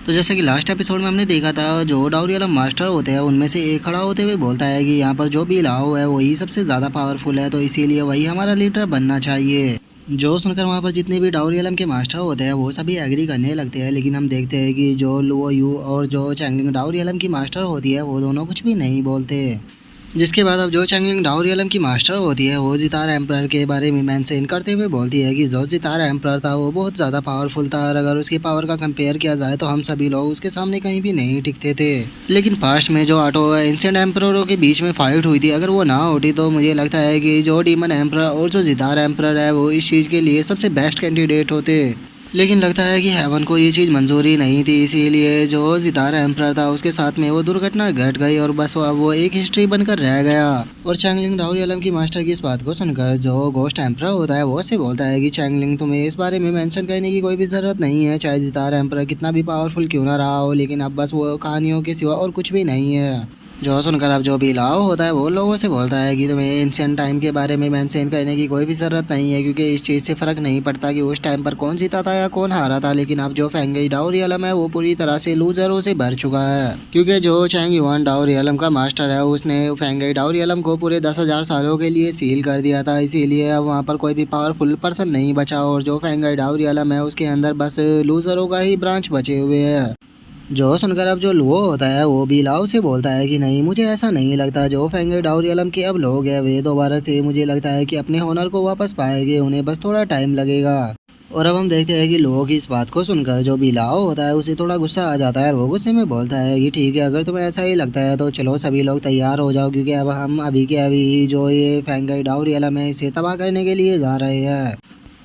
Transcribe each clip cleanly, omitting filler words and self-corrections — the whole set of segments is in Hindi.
तो जैसे कि लास्ट एपिसोड में हमने देखा था, जो डाउरी वाला मास्टर होते हैं उनमें से एक खड़ा होते हुए बोलता है कि यहाँ पर जो भी लाओ है वही सबसे ज़्यादा पावरफुल है, तो इसीलिए वही हमारा लीडर बनना चाहिए। जो सुनकर वहाँ पर जितने भी डाउरी आलम के मास्टर होते हैं वो सभी एग्री करने लगते हैं, लेकिन हम देखते हैं कि जो लुओ यू और जो चैंगलिंग डाउरी आलम की मास्टर होती है वो दोनों कुछ भी नहीं बोलते। जिसके बाद अब जो चैंगलिंग डाउरी आलम की मास्टर होती है वो जितारा एम्प्रर के बारे में मेंशन करते हुए बोलती है कि जो जितारा एम्प्रर था वो बहुत ज़्यादा पावरफुल था, और अगर उसकी पावर का कंपेयर किया जाए तो हम सभी लोग उसके सामने कहीं भी नहीं टिकते थे। लेकिन पास्ट में जो आटो एंशिएंट एम्प्ररों के बीच में फाइट हुई थी, अगर वो ना होती तो मुझे लगता है कि जो डीमन एम्प्रर और जो जितारा एम्प्रर है वो इस चीज़ के लिए सबसे बेस्ट कैंडिडेट होते। लेकिन लगता है कि हेवन को ये चीज़ मंजूरी नहीं थी, इसीलिए जो सितारा एम्प्रर था उसके साथ में वो दुर्घटना घट गई और बस वो एक हिस्ट्री बनकर रह गया। और चैंगलिंग डाउरी आलम की मास्टर की इस बात को सुनकर जो घोस्ट एम्प्रर होता है वो से बोलता है कि चैंगलिंग तुम्हें इस बारे में मेंशन करने की कोई भी ज़रूरत नहीं है, चाहे सितारा एम्प्रर कितना भी पावरफुल क्यों ना रहा हो, लेकिन अब बस वो कहानियों के सिवा और कुछ भी नहीं है। जो सुनकर अब जो भी लाओ होता है वो लोगों से बोलता है कि तुम्हें एंशिएंट टाइम के बारे में मेंशन करने की कोई भी ज़रूरत नहीं है, क्योंकि इस चीज़ से फ़र्क नहीं पड़ता कि उस टाइम पर कौन जीता था या कौन हारा था, लेकिन अब जो फेंगई डाउरी आलम है वो पूरी तरह से लूजरों से भर चुका है। क्योंकि जो चैंग युआन डाउरी आलम का मास्टर है उसने फेंगई डाउरी आलम को पूरे 10,000 सालों के लिए सील कर दिया था, इसीलिए अब वहाँ पर कोई भी पावरफुल पर्सन नहीं बचा, और जो फेंगई डाउरी आलम है उसके अंदर बस लूजरों का ही ब्रांच बचे हुए हैं। जो सुनकर अब जो लुओ होता है वो भी लाओ से बोलता है कि नहीं, मुझे ऐसा नहीं लगता, जो फेंगे डाउरी आलम के अब लोग हैं वे दोबारा से मुझे लगता है कि अपने होनर को वापस पाएंगे, उन्हें बस थोड़ा टाइम लगेगा। और अब हम देखते हैं कि लोगों की इस बात को सुनकर जो भी लाओ होता है उसे थोड़ा गुस्सा आ जाता है, और वो गुस्से में बोलता है कि ठीक है, अगर तुम्हें ऐसा ही लगता है तो चलो सभी लोग तैयार हो जाओ, क्योंकि अब हम अभी के अभी जो ये फेंगे डाउरी आलम है इसे तबाह करने के लिए जा रहे हैं।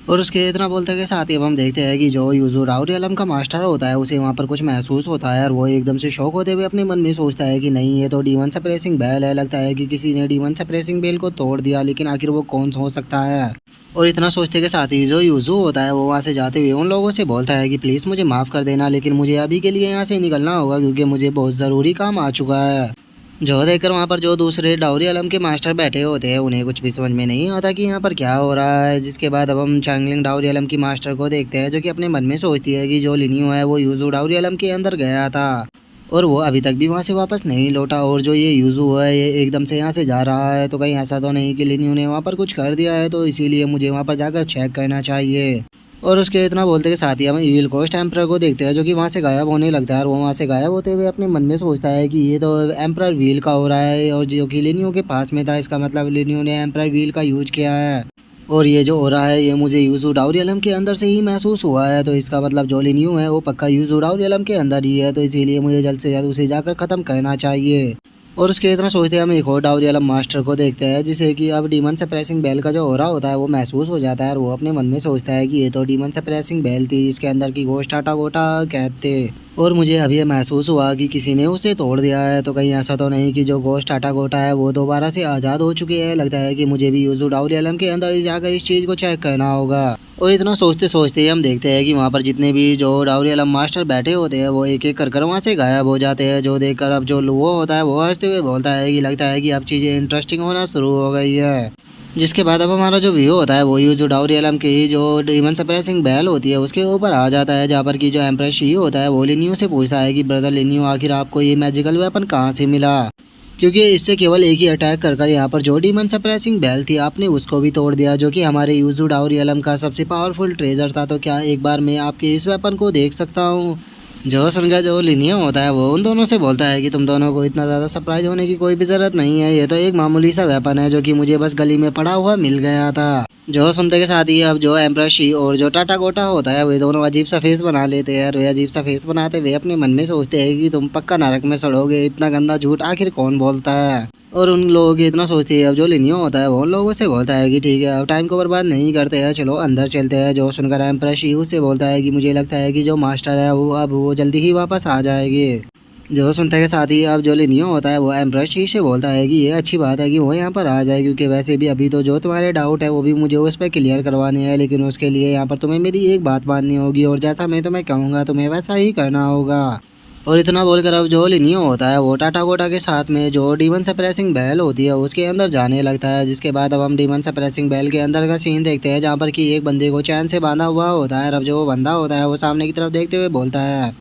और उसके इतना बोलते के साथ ही अब हम देखते हैं कि जो यूजू राउरी आलम का मास्टर होता है उसे वहाँ पर कुछ महसूस होता है, और वो एकदम से शौक होते हुए अपने मन में सोचता है कि नहीं, ये तो डीमन सप्रेसिंग बेल है, लगता है कि किसी ने डीमन सप्रेसिंग बेल को तोड़ दिया, लेकिन आखिर वो कौन हो सकता है। और इतना सोचते के साथ ही जो यूजू होता है वो वहाँ से जाते हुए उन लोगों से बोलता है कि प्लीज़ मुझे माफ़ कर देना, लेकिन मुझे अभी के लिए यहाँ से निकलना होगा क्योंकि मुझे बहुत ज़रूरी काम आ चुका है। जो देखकर वहाँ पर जो दूसरे डाउरी आलम के मास्टर बैठे होते हैं उन्हें कुछ भी समझ में नहीं आता कि यहाँ पर क्या हो रहा है। जिसके बाद अब हम चैंगलिंग डाउरी आलम की मास्टर को देखते हैं, जो कि अपने मन में सोचती है कि जो लिनियो है वो यूजू डाउरी आलम के अंदर गया था और वो अभी तक भी वहाँ से वापस नहीं लौटा, और जो ये यूजू है ये एकदम से यहाँ से जा रहा है, तो कहीं ऐसा तो नहीं कि लिनियो ने वहाँ पर कुछ कर दिया है, तो इसीलिए मुझे वहाँ पर जाकर चेक करना चाहिए। और उसके इतना बोलते के साथ ही हम इविल कोस्ट एम्प्रर को देखते हैं, जो कि वहाँ से गायब होने लगता है, और वो वहाँ से गायब होते हुए अपने मन में सोचता है कि ये तो एम्प्रर व्हील का हो रहा है, और जो कि लिनियो के पास में था, इसका मतलब लिनियो ने एम्प्रर व्हील का यूज किया है, और ये जो हो रहा है ये मुझे यूजू डाउरी आलम के अंदर से ही महसूस हुआ है, तो इसका मतलब जो लिनियो है वो पक्का यूजू डाउरी आलम के अंदर ही है, तो इसीलिए मुझे जल्द से जल्द उसे जाकर ख़त्म करना चाहिए। और उसके इतना सोचते हैं हम एक और डाउरी आलम मास्टर को देखते हैं, जिसे कि अब डीमन सप्रेसिंग बेल का जो हो रहा होता है वो महसूस हो जाता है, और वो अपने मन में सोचता है कि ये तो डीमन सप्रेसिंग बेल थी, इसके अंदर की गोश्त आटा गोटा कहते, और मुझे अभी ये महसूस हुआ कि किसी ने उसे तोड़ दिया है, तो कहीं ऐसा तो नहीं कि जो गोश्त आटा गोटा है वो दोबारा से आज़ाद हो चुके हैं। लगता है कि मुझे भी यूजू डाउरी आलम के अंदर ही जाकर इस चीज़ को चेक करना होगा। और इतना सोचते सोचते ही हम देखते हैं कि वहाँ पर जितने भी जो डाउरी आलम मास्टर बैठे होते हैं वो एक एक कर वहाँ से गायब हो जाते हैं। जो देखकर अब जो लुओ होता है वो हंसते हुए बोलता है कि लगता है कि अब चीज़ें इंटरेस्टिंग होना शुरू हो गई है। जिसके बाद अब हमारा जो व्यू होता है वो यूजू डाउरी आलम की जो डीमन सप्रेसिंग बेल होती है उसके ऊपर आ जाता है, जहाँ पर कि जो एम्प्रेस शी होता है वो लिनियो से पूछता है कि ब्रदर लिनियो, आखिर आपको ये मैजिकल वेपन कहाँ से मिला, क्योंकि इससे केवल एक ही अटैक कर यहाँ पर जो डीमन सप्रेसिंग बेल थी आपने उसको भी तोड़ दिया, जो कि हमारे यूजू डाउरी आलम का सबसे पावरफुल ट्रेजर था, तो क्या एक बार मैं आपके इस वेपन को देख सकता हूँ। जो सुनकर जो लिनियो होता है वो उन दोनों से बोलता है कि तुम दोनों को इतना ज़्यादा सरप्राइज होने की कोई भी ज़रूरत नहीं है, ये तो एक मामूली सा वेपन है जो कि मुझे बस गली में पड़ा हुआ मिल गया था। जो सुनते के साथ ही अब जो एम्प्रेस शी और जो टाटा गोटा होता है वे दोनों अजीब सा फेस बना लेते हैं, और वे अजीब सा फेस बनाते हुए अपने मन में सोचते हैं कि तुम पक्का नरक में सड़ोगे, इतना गंदा झूठ आखिर कौन बोलता है। और उन लोगों की इतना सोचती है अब जो लिनियो होता है वो उन लोगों से बोलता है कि ठीक है, अब टाइम को बर्बाद नहीं करते हैं, चलो अंदर चलते हैं। जो सुनकर एम्प्रेस शी से बोलता है कि मुझे लगता है कि जो मास्टर है वो अब वो जल्दी ही वापस आ जाएगी। जो सुनते के साथ ही अब जो लिनियो होता है वो एम्प्रेस शी से बोलता है कि ये अच्छी बात है कि वो यहाँ पर आ जाए, क्योंकि वैसे भी अभी तो जो तुम्हारे डाउट है वो भी मुझे उस पर क्लियर करवाने हैं, लेकिन उसके लिए यहाँ पर तुम्हें मेरी एक बात माननी होगी, और जैसा मैं तुम्हें कहूँगा तुम्हें वैसा ही करना होगा। और इतना बोलकर अब जो लिनियो होता है वो टाटा गोटा के साथ में जो डीमन सप्रेसिंग बेल होती है उसके अंदर जाने लगता है। जिसके बाद अब हम डीमन सप्रेसिंग बेल के अंदर का सीन देखते हैं, जहाँ पर कि एक बंदे को चैन से बांधा हुआ होता है, और अब जो वो बंदा होता है वो सामने की तरफ देखते हुए बोलता है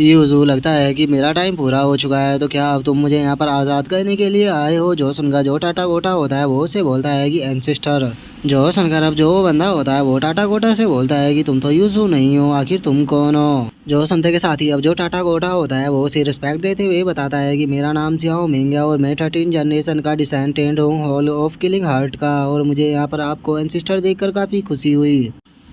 यूजू लगता है कि मेरा टाइम पूरा हो चुका है, तो क्या अब तुम मुझे यहाँ पर आज़ाद करने के लिए आए हो? जो सुनकर जो टाटा गोटा होता है वो उसे बोलता है कि एंसेस्टर। जो सुनकर अब जो बंदा होता है वो टाटा गोटा से बोलता है कि तुम तो यूजू नहीं हो, आखिर तुम कौन हो? जो सुनते के साथ ही अब जो टाटा गोटा होता है वो उसे रिस्पेक्ट देते हुए बताता है कि मेरा नाम सियाओ मिंग है और मैं 13 जनरेशन का डिसेंडेंट हूँ हॉल ऑफ किलिंग हार्ट का, और मुझे यहाँ पर आपको एंसेस्टर देखकर काफ़ी खुशी हुई।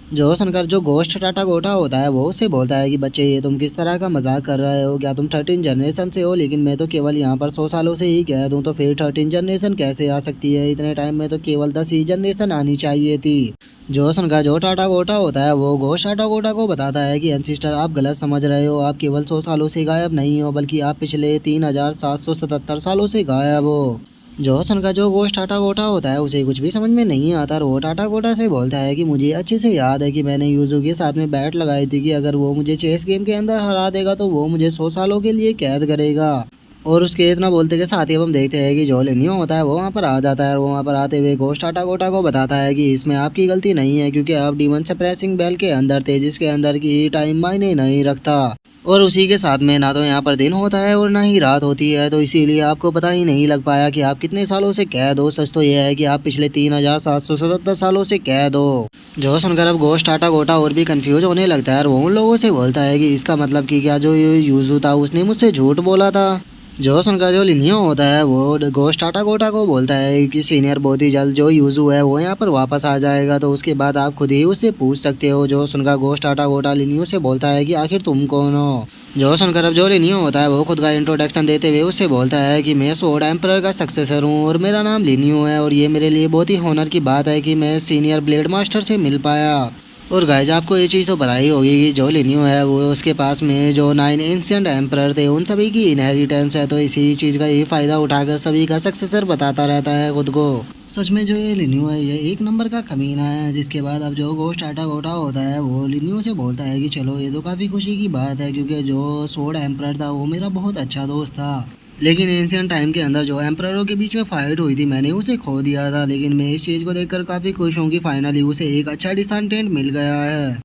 जो सुनकर जो गोश्त टाटा गोटा होता है वो उससे बोलता है कि बच्चे ये तुम किस तरह का मजाक कर रहे हो? क्या तुम 13 जनरेशन से हो? लेकिन मैं तो केवल यहाँ पर 100 सालों से ही कैद हूँ, तो फिर 13 जनरेशन कैसे आ सकती है? इतने टाइम में तो केवल 10 ही जनरेशन आनी चाहिए थी। जो सुनकर जो टाटा गोटा होता है वो गोश्त टाटा गोटा को बताता है कि एंसिस्टर आप गलत समझ रहे हो, आप केवल 100 सालों से गायब नहीं हो बल्कि आप पिछले 3777 सालों से गायब हो। जो सुनकर जो गोश्त टाटा गोटा होता है उसे कुछ भी समझ में नहीं आता और वो टाटा गोटा से बोलता है कि मुझे अच्छे से याद है कि मैंने यूजू के साथ में बैट लगाई थी कि अगर वो मुझे चेस गेम के अंदर हरा देगा तो वो मुझे 100 सालों के लिए कैद करेगा। और उसके इतना बोलते के साथ ही अब हम देखते हैं कि जो लिनियो होता है वो वहाँ पर आ जाता है और वो वहाँ पर आते हुए गोश्त टाटा गोटा को बताता है कि इसमें आपकी गलती नहीं है क्योंकि आप डीमन सप्रेसिंग बेल के अंदर थे जिसके अंदर की टाइम मायने नहीं रखता। और उसी के साथ में ना तो यहाँ पर दिन होता है और ना ही रात होती है, तो इसीलिए आपको पता ही नहीं लग पाया कि आप कितने सालों से कैद हो। सच तो यह है कि आप पिछले 3777 सालों से कैद हो। जो सुनकर अब गोश्त टाटा गोटा और भी कंफ्यूज होने लगता है और वो उन लोगों से बोलता है कि इसका मतलब कि क्या जो ये यूजू था उसने मुझसे झूठ बोला था? जो सुनकर जो लिनियो होता है वो गोश्त टाटा गोटा को बोलता है कि सीनियर बहुत ही जल्द जो यूजू है वो यहाँ पर वापस आ जाएगा, तो उसके बाद आप खुद ही उससे पूछ सकते हो। जो सुनकर गोश्त टाटा गोटा लिनियो से बोलता है कि आखिर तुम कौन हो? जो सुनकर अब जो लिनियो होता है वो खुद का इंट्रोडक्शन देते हुए उससे बोलता है कि मैं स्वॉर्ड एम्परर का सक्सेसर हूँ और मेरा नाम लिनियो है, और ये मेरे लिए बहुत ही ऑनर की बात है कि मैं सीनियर ब्लेड मास्टर से मिल पाया। और गाइज आपको ये चीज़ तो पता ही होगी कि जो लिनियो है वो उसके पास में जो 9 एंशिएंट एम्परर थे उन सभी की इनहेरिटेंस है, तो इसी चीज़ का ये फ़ायदा उठाकर सभी का सक्सेसर बताता रहता है खुद को। सच में जो ये लिनियो है ये एक नंबर का कमीना है। जिसके बाद अब जो गोश्त टाटा गोटा होता है वो लिनियो से बोलता है कि चलो ये तो काफ़ी खुशी की बात है क्योंकि जो स्वॉर्ड एम्परर था वो मेरा बहुत अच्छा दोस्त था, लेकिन एंशिएंट टाइम के अंदर जो एम्पररों के बीच में फाइट हुई थी मैंने उसे खो दिया था। लेकिन मैं इस चीज़ को देखकर काफ़ी खुश हूँ कि फाइनली उसे एक अच्छा डिसेंडेंट मिल गया है।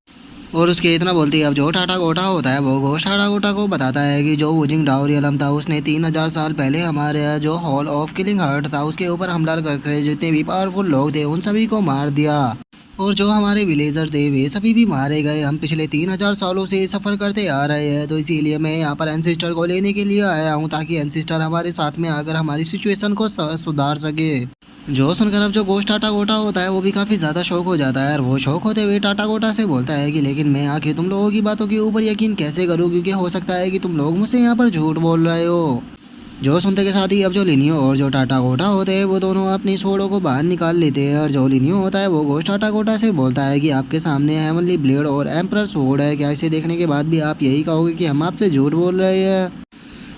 और उसके इतना बोलते ही अब जो टाटा गोटा होता है वो गोश्त टाटा गोटा को बताता है कि जो वुजिंग डाओरियलम था उसने 3000 साल पहले हमारे यहाँ जो हॉल ऑफ किलिंग हार्ट था उसके ऊपर हमला करके जितने भी पावरफुल लोग थे उन सभी को मार दिया, और जो हमारे विलेजर थे वे सभी भी मारे गए। हम पिछले 3000 सालों से सफ़र करते आ रहे हैं, तो इसीलिए मैं यहाँ पर एंसिस्टर को लेने के लिए आया हूँ ताकि एंसिस्टर हमारे साथ में आकर हमारी सिचुएशन को सुधार सके। जो सुनकर अब जो गोश्त टाटा गोटा होता है वो भी काफ़ी ज़्यादा शौक हो जाता है और वो शौक होते हुए टाटा गोटा से बोलता है कि लेकिन मैं आखिर तुम लोगों की बातों के ऊपर यकीन कैसे करूँ, क्योंकि हो सकता है कि तुम लोग मुझसे यहाँ पर झूठ बोल रहे हो। जो सुनते के साथ ही अब जो लिनियो और जो टाटा गोटा होते हैं वो दोनों अपनी सोड़ों को बाहर निकाल लेते हैं, और जो लिनियो होता है वो गोश्त टाटा गोटा से बोलता है कि आपके सामने हेवनली ब्लेड और एम्परर स्वॉर्ड है, क्या इसे देखने के बाद भी आप यही कहोगे कि हम आपसे झूठ बोल रहे हैं?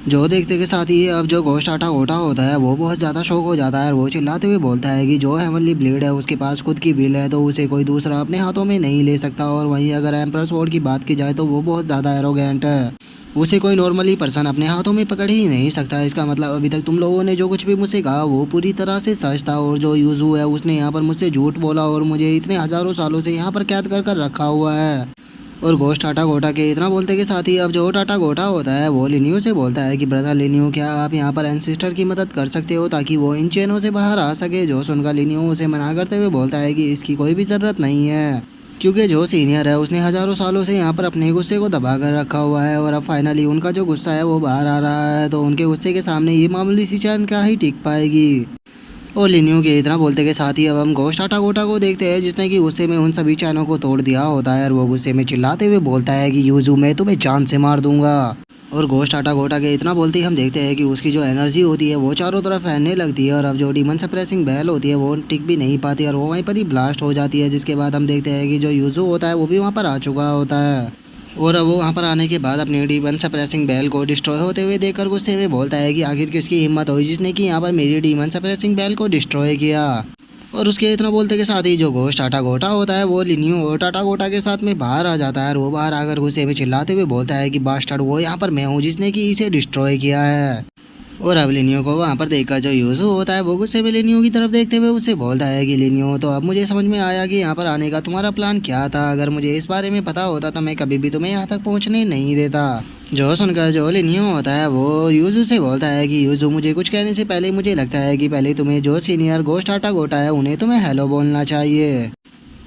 जो देखते के साथ ही अब जो गोश्त टाटा गोटा होता है वो बहुत ज़्यादा शौक हो जाता है और वो चिल्लाते हुए बोलता है कि जो हेवनली ब्लेड है उसके पास खुद की विल है, तो उसे कोई दूसरा अपने हाथों में नहीं ले सकता। और वहीं अगर एम्परर स्वॉर्ड की बात की जाए तो वो बहुत ज़्यादा एरोगेंट है, उसे कोई नॉर्मली पर्सन अपने हाथों में पकड़ ही नहीं सकता। इसका मतलब अभी तक तुम लोगों ने जो कुछ भी मुझसे कहा वो पूरी तरह से सच था, और जो यूजू है उसने यहाँ पर मुझसे झूठ बोला और मुझे इतने हज़ारों सालों से यहाँ पर कैद कर कर रखा हुआ है। और गोश्त टाटा गोटा के इतना बोलते के साथ ही अब जो टाटा गोटा होता है वो लिनियो से बोलता है कि ब्रदर लिनियो क्या आप यहाँ पर एंसिस्टर की मदद कर सकते हो ताकि वो इन चेनों से बाहर आ सके? जो सुनकर लिनियो उसे मना करते हुए बोलता है कि इसकी कोई भी ज़रूरत नहीं है क्योंकि जो सीनियर है उसने हज़ारों सालों से यहाँ पर अपने गुस्से को दबा कर रखा हुआ है, और अब फाइनली उनका जो गुस्सा है वो बाहर आ रहा है, तो उनके गुस्से के सामने ये मामूली सी चैन क्या ही टिक पाएगी। और लिनियो के इतना बोलते के साथ ही अब हम गोश्त टाटा गोटा को देखते हैं जिसने कि गुस्से में उन सभी चैनों को तोड़ दिया होता है, और वो गुस्से में चिल्लाते हुए बोलता है कि यूजू मैं तुम्हें जान से मार दूंगा। और गोश्त टाटा गोटा के इतना बोलते ही हम देखते हैं कि उसकी जो एनर्जी होती है वो चारों तरफ फैलने लगती है, और अब जो डीमन सप्रेसिंग बेल होती है वो टिक भी नहीं पाती और वो वहीं पर ही ब्लास्ट हो जाती है। जिसके बाद हम देखते हैं कि जो यूजू होता है वो भी वहाँ पर आ चुका होता है, और अब वो वहाँ पर आने के बाद अपनी डीमन सप्रेसिंग बेल को डिस्ट्रॉय होते हुए देखकर गुस्से में बोलता है कि आखिर किसकी हिम्मत हुई जिसने कि यहाँ पर मेरी डीमन सप्रेसिंग बेल को डिस्ट्रॉय किया। और उसके इतना बोलते के साथ ही जो गोश्त टाटा गोटा होता है वो लिनियो और टाटा गोटा के साथ में बाहर आ जाता है, और वो बाहर आकर गुस्से में चिल्लाते हुए बोलता है कि बास्टर्ड वो यहाँ पर मैं हूँ जिसने कि इसे डिस्ट्रॉय किया है। और अब लिनियो को वहाँ पर देखकर जो यूजू होता है वो गुस्से में लिनियो की तरफ देखते हुए उसे बोलता है कि लिनियो, तो अब मुझे समझ में आया कि यहाँ पर आने का तुम्हारा प्लान क्या था। अगर मुझे इस बारे में पता होता तो मैं कभी भी तुम्हें यहाँ तक पहुँचने नहीं देता। जो सुनकर जो लिनियो होता है वो यूजू से बोलता है कि यूजू, मुझे कुछ कहने से पहले मुझे लगता है कि पहले तुम्हें जो सीनियर गोस्ट आटा गोटा है उन्हें तुम्हें हेलो बोलना चाहिए।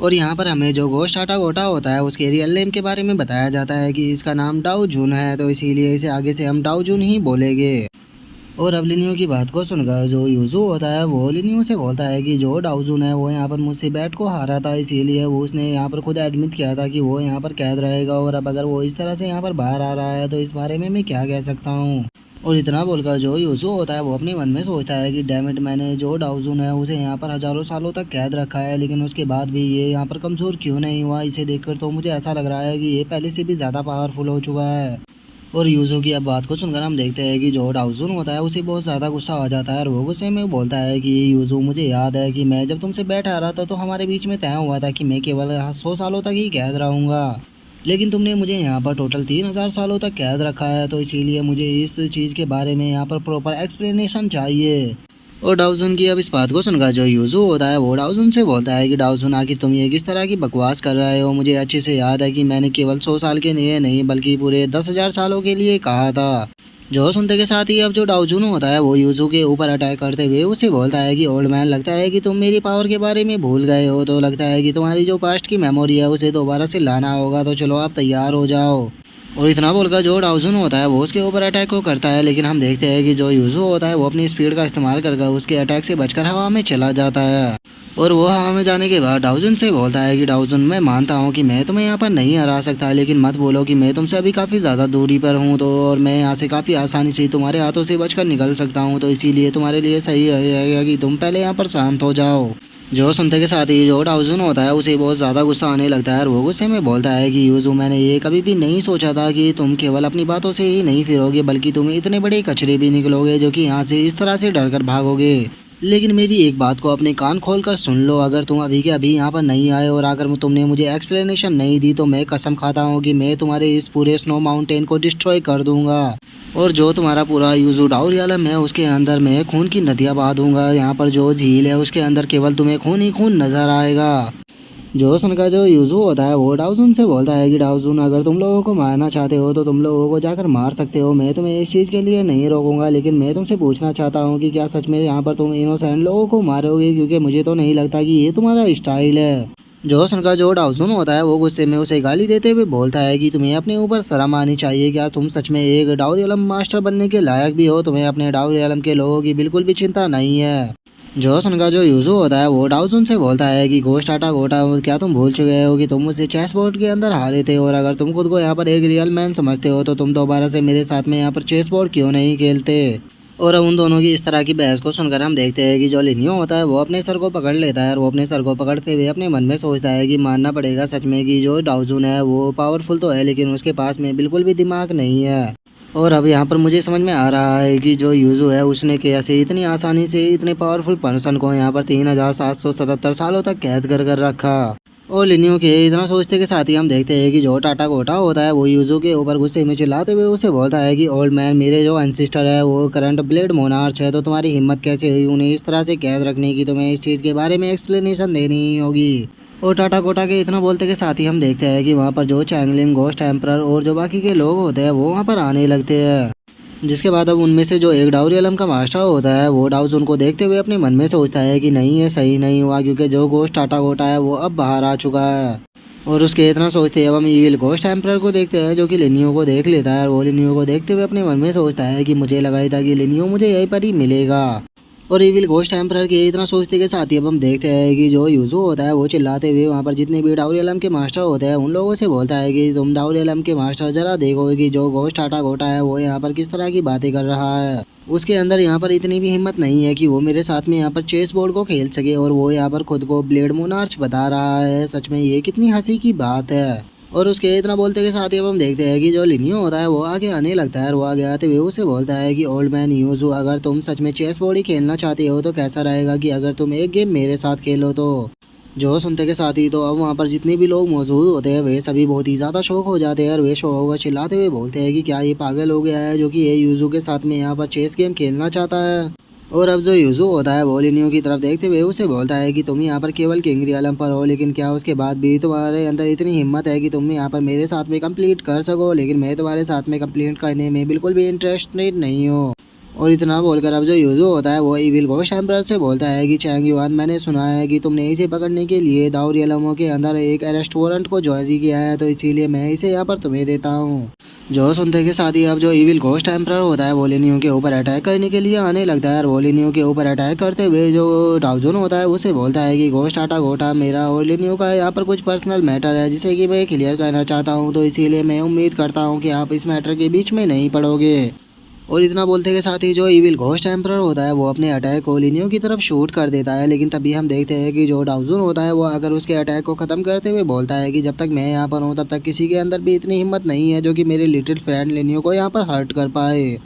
और यहाँ पर हमें जो गोश्त आटा गोटा होता है उसके रियल नेम के बारे में बताया जाता है कि इसका नाम डाउ जून है, तो इसीलिए इसे आगे से हम डाउ जून ही बोलेंगे। और अब लिनियो की बात को सुनकर जो यूजू होता है वो लिनियो से बोलता है कि जो डाउजून है वो यहाँ पर मुझसे बैट को हारा था, इसीलिए वो उसने यहाँ पर खुद एडमिट किया था कि वो यहाँ पर कैद रहेगा। और अब अगर वो इस तरह से यहाँ पर बाहर आ रहा है तो इस बारे में मैं क्या कह सकता हूँ। और इतना बोलकर जो यूजू होता है वो अपने मन में सोचता है कि डैमिट, मैंने जो डाउजून है उसे यहाँ पर हजारों सालों तक कैद रखा है, लेकिन उसके बाद भी ये यहाँ पर कमज़ोर क्यों नहीं हुआ। इसे देखकर तो मुझे ऐसा लग रहा है कि ये पहले से भी ज़्यादा पावरफुल हो चुका है। और यूजू की अब बात को सुनकर हम देखते हैं कि जो डाउजून होता है उसे बहुत ज़्यादा गुस्सा आ जाता है और वो गुस्से में बोलता है कि यूजू, मुझे याद है कि मैं जब तुमसे बैठ आ रहा था तो हमारे बीच में तय हुआ था कि मैं केवल 100 सालों तक ही कैद रहूँगा, लेकिन तुमने मुझे यहाँ पर टोटल 3000 सालों तक कैद रखा है, तो इसीलिए मुझे इस चीज़ के बारे में यहाँ पर प्रॉपर एक्सप्लेनेशन चाहिए। और डाउजन की अब इस बात को सुनकर जो यूजू होता है वो डाउजन से बोलता है कि डाउजन, आखिर तुम ये किस तरह की बकवास कर रहे हो। मुझे अच्छे से याद है कि मैंने केवल 100 साल के लिए नहीं बल्कि पूरे 10,000 सालों के लिए कहा था। जो सुनते के साथ ही अब जो डाउजून होता है वो यूजू के ऊपर अटैक करते हुए उसे बोलता है कि ओल्ड मैन, लगता है कि तुम मेरी पावर के बारे में भूल गए हो, तो लगता है कि तुम्हारी जो पास्ट की मेमोरी है उसे दोबारा से लाना होगा, तो चलो आप तैयार हो जाओ। और इतना बोलकर जो डाउजन होता है वो उसके ऊपर अटैक को करता है, लेकिन हम देखते हैं कि जो यूजू होता है वो अपनी स्पीड का इस्तेमाल करके उसके अटैक से बचकर हवा में चला जाता है। और वो हवा में जाने के बाद डाउजन से बोलता है कि डाउजन, मैं मानता हूँ कि मैं तुम्हें यहाँ पर नहीं हरा सकता, लेकिन मत बोलो कि मैं तुमसे अभी काफ़ी ज़्यादा दूरी पर हूँ, तो और मैं यहाँ से काफ़ी आसानी से तुम्हारे हाथों से बचकर निकल सकता हूँ, तो इसीलिए तुम्हारे लिए सही रहेगा कि तुम पहले यहाँ पर शांत हो जाओ। जो सुनते के साथ ही जो डाउजन होता है उसे बहुत ज़्यादा गुस्सा आने लगता है और वो गुस्से में बोलता है कि यूजू, मैंने ये कभी भी नहीं सोचा था कि तुम केवल अपनी बातों से ही नहीं फिरोगे बल्कि तुम इतने बड़े कचरे भी निकलोगे जो कि यहाँ से इस तरह से डर कर भागोगे। लेकिन मेरी एक बात को अपने कान खोल कर सुन लो, अगर तुम अभी के अभी यहाँ पर नहीं आए और अगर तुमने मुझे एक्सप्लेनेशन नहीं दी तो मैं कसम खाता हूँ कि मैं तुम्हारे इस पूरे स्नो माउंटेन को डिस्ट्रॉय कर दूंगा और जो तुम्हारा पूरा यूजू डाउरियालम है उसके अंदर मैं खून की नदियाँ बहा दूंगा। यहाँ पर जो झील है उसके अंदर केवल तुम्हें खून ही खून नजर आएगा। जो सुनकर जो यूजू होता है वो डाउजून से बोलता है कि डाउजून, अगर तुम लोगों को मारना चाहते हो तो तुम लोगों को जाकर मार सकते हो, मैं तुम्हें इस चीज़ के लिए नहीं रोकूंगा, लेकिन मैं तुमसे पूछना चाहता हूँ कि क्या सच में यहाँ पर तुम इनोसेंट लोगों को मारोगे, क्योंकि मुझे तो नहीं लगता कि ये तुम्हारा स्टाइल है। जो सुनकर जो डाउजून होता है वो गुस्से में उसे गाली देते हुए बोलता है कि तुम्हें अपने ऊपर शर्म आनी चाहिए, क्या तुम सच में एक डाउरियालम मास्टर बनने के लायक भी हो, तुम्हें अपने डाउरियालम के लोगों की बिल्कुल भी चिंता नहीं है। जो सुनकर जो यूजू होता है वो डाउजून से बोलता है कि गोश्त आटा गोटा, क्या तुम भूल चुके हो कि तुम मुझसे चेस बोर्ड के अंदर हारे थे, और अगर तुम खुद को यहाँ पर एक रियल मैन समझते हो तो तुम दोबारा से मेरे साथ में यहाँ पर चेस बोर्ड क्यों नहीं खेलते। और उन दोनों की इस तरह की बहस को सुनकर हम देखते हैं कि जो लिनियो होता है वो अपने सर को पकड़ लेता है और वो अपने सर को पकड़ते हुए अपने मन में सोचता है कि मानना पड़ेगा सच में कि जो डाउजून है वो पावरफुल तो है लेकिन उसके पास में बिल्कुल भी दिमाग नहीं है। और अब यहाँ पर मुझे समझ में आ रहा है कि जो यूजू है उसने कैसे इतनी आसानी से इतने पावरफुल पर्सन को यहाँ पर 3777 सालों तक कैद कर कर रखा। और लिनियो के इतना सोचते के साथ ही हम देखते हैं कि जो टाटा गोटा होता है वो यूजू के ऊपर गुस्से में चिल्लाते हुए उसे बोलता है कि ओल्ड मैन, मेरे जो एंसिस्टर है वो करंट ब्लेड मोनार्च है, तो तुम्हारी हिम्मत कैसे हुई उन्हें इस तरह से कैद रखने की, तुम्हें इस चीज़ के बारे में एक्सप्लेनेशन देनी ही होगी। और टाटा कोटा के इतना बोलते के साथ ही हम देखते हैं कि वहाँ पर जो चैंगलिंग, गोस्ट एम्परर और जो बाकी के लोग होते हैं वो वहाँ पर आने लगते हैं। जिसके बाद अब उनमें से जो एक डाउरियलम का मास्टर होता है वो डाउजून को देखते हुए अपने मन में सोचता है कि नहीं, ये सही नहीं हुआ क्योंकि जो गोश्त टाटा गोटा है वो अब बाहर आ चुका है। और उसके इतना सोचते अब हम ईविल गोस्ट एम्परर को देखते हैं जो कि लिनियो को देख लेता है और वो लिनियो को देखते हुए अपने मन में सोचता है कि मुझे लगा ही था कि लिनियो मुझे यहीं पर ही मिलेगा। और ईविल घोस्ट एम्परर के इतना सोचते के साथ ही अब हम देखते हैं कि जो यूजू होता है वो चिल्लाते हुए वहाँ पर जितने भी डाउरियलम के मास्टर होते हैं उन लोगों से बोलता है कि तुम डाउरियलम के मास्टर जरा देखो कि जो घोस्ट टाटा गोटा है वो यहाँ पर किस तरह की बातें कर रहा है। उसके अंदर यहाँ पर इतनी भी हिम्मत नहीं है कि वो मेरे साथ में यहाँ पर चेस बोर्ड को खेल सके और वो यहाँ पर खुद को ब्लेड मोनार्च बता रहा है। सच में ये कितनी हंसी की बात है। और उसके इतना बोलते के साथ ही अब हम देखते हैं कि जो लिनियो होता है वो आगे आने लगता है और वो आगे आते हुए उसे बोलता है कि ओल्ड मैन यूजू, अगर तुम सच में चेस बोर्ड ही खेलना चाहते हो तो कैसा रहेगा कि अगर तुम एक गेम मेरे साथ खेलो तो। जो सुनते के साथ ही तो अब वहाँ पर जितने भी लोग मौजूद होते हैं वे सभी बहुत ही ज़्यादा शौक हो जाते हैं और वे शौक होकर चिल्लाते हुए बोलते हैं कि क्या ये पागल हो गया है जो कि ये यूजू के साथ में यहाँ पर चेस गेम खेलना चाहता है। और अब जो यूजू होता है वो लिनियो की तरफ देखते हुए उसे बोलता है कि तुम यहाँ पर केवल किंग रियलम पर हो, लेकिन क्या उसके बाद भी तुम्हारे अंदर इतनी हिम्मत है कि तुम यहाँ पर मेरे साथ में कंप्लीट कर सको, लेकिन मैं तुम्हारे साथ में कंप्लीट करने में बिल्कुल भी इंटरेस्टेड नहीं हूँ। और इतना बोलकर अब जो यूजू होता है वो इविल घोस्ट एम्परर से बोलता है कि चैंग युआन, मैंने सुना है कि तुमने इसे पकड़ने के लिए दाओ रियलमो के अंदर एक अरेस्ट वारंट को जारी किया है, तो इसीलिए मैं इसे यहाँ पर तुम्हें देता हूँ। जो सुनते के साथ ही अब जो इविल घोस्ट एम्परर होता है वो लिनियो के ऊपर अटैक करने के लिए आने लगता है और वो लिनियो के ऊपर अटैक करते हुए जो डाउजन होता है उसे बोलता है कि घोस्ट आटा घोटा मेरा और लिनियो का यहाँ पर कुछ पर्सनल मैटर है जिसे कि मैं क्लियर करना चाहता हूँ, तो इसीलिए मैं उम्मीद करता हूँ कि आप इस मैटर के बीच में नहीं पड़ोगे। और इतना बोलते के साथ ही जो इविल घोस्ट एम्परर होता है वो अपने अटैक को लिनियो की तरफ शूट कर देता है, लेकिन तभी हम देखते हैं कि जो डाउजन होता है वो अगर उसके अटैक को ख़त्म करते हुए बोलता है कि जब तक मैं यहाँ पर हूँ तब तक किसी के अंदर भी इतनी हिम्मत नहीं है जो कि मेरे लिटिल फ्रेंड लिनियो को यहाँ पर हर्ट कर पाए।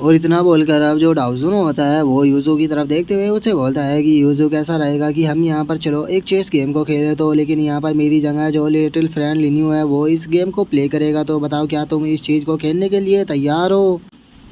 और इतना बोलकर अब जो डाउजन होता है वो यूजू की तरफ देखते हुए उसे बोलता है कि यूजू कैसा रहेगा कि हम यहाँ पर चलो एक चेस गेम को खेले, तो लेकिन यहाँ पर मेरी जगह जो लिटिल फ्रेंड लिनियो है वो इस गेम को प्ले करेगा, तो बताओ क्या तुम इस चीज़ को खेलने के लिए तैयार हो।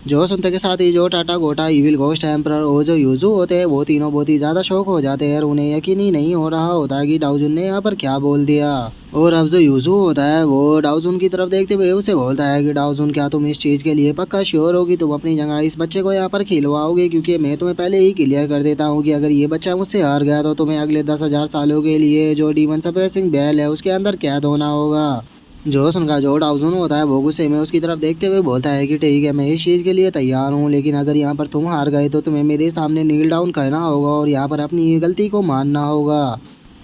जो सुनते के साथ ही जो टाटा गोटा इविल घोस्ट एम्परर और जो यूजू होते हैं वो तीनों बहुत ही ज़्यादा शौक हो जाते हैं और उन्हें यकीन ही नहीं हो रहा होता कि डाउजुन ने यहाँ पर क्या बोल दिया। और अब जो यूजू होता है वो डाउजुन की तरफ देखते हुए उसे बोलता है कि डाउजुन, क्या तुम इस चीज़ के लिए पक्का श्योर हो कि तुम अपनी जगह इस बच्चे को यहाँ पर खिलवाओगे, क्योंकि मैं तुम्हें पहले ही क्लियर कर देता हूँ कि अगर ये बच्चा मुझसे हार गया तो तुम्हें अगले 10,000 सालों के लिए जो डीमन सप्रेसिंग बेल है उसके अंदर कैद होना होगा। जो सुनकर जो डाउजन होता है वो गुस्से में उसकी तरफ देखते हुए बोलता है कि ठीक है, मैं इस चीज़ के लिए तैयार हूँ, लेकिन अगर यहाँ पर तुम हार गए तो तुम्हें मेरे सामने नील डाउन करना होगा और यहाँ पर अपनी गलती को मानना होगा।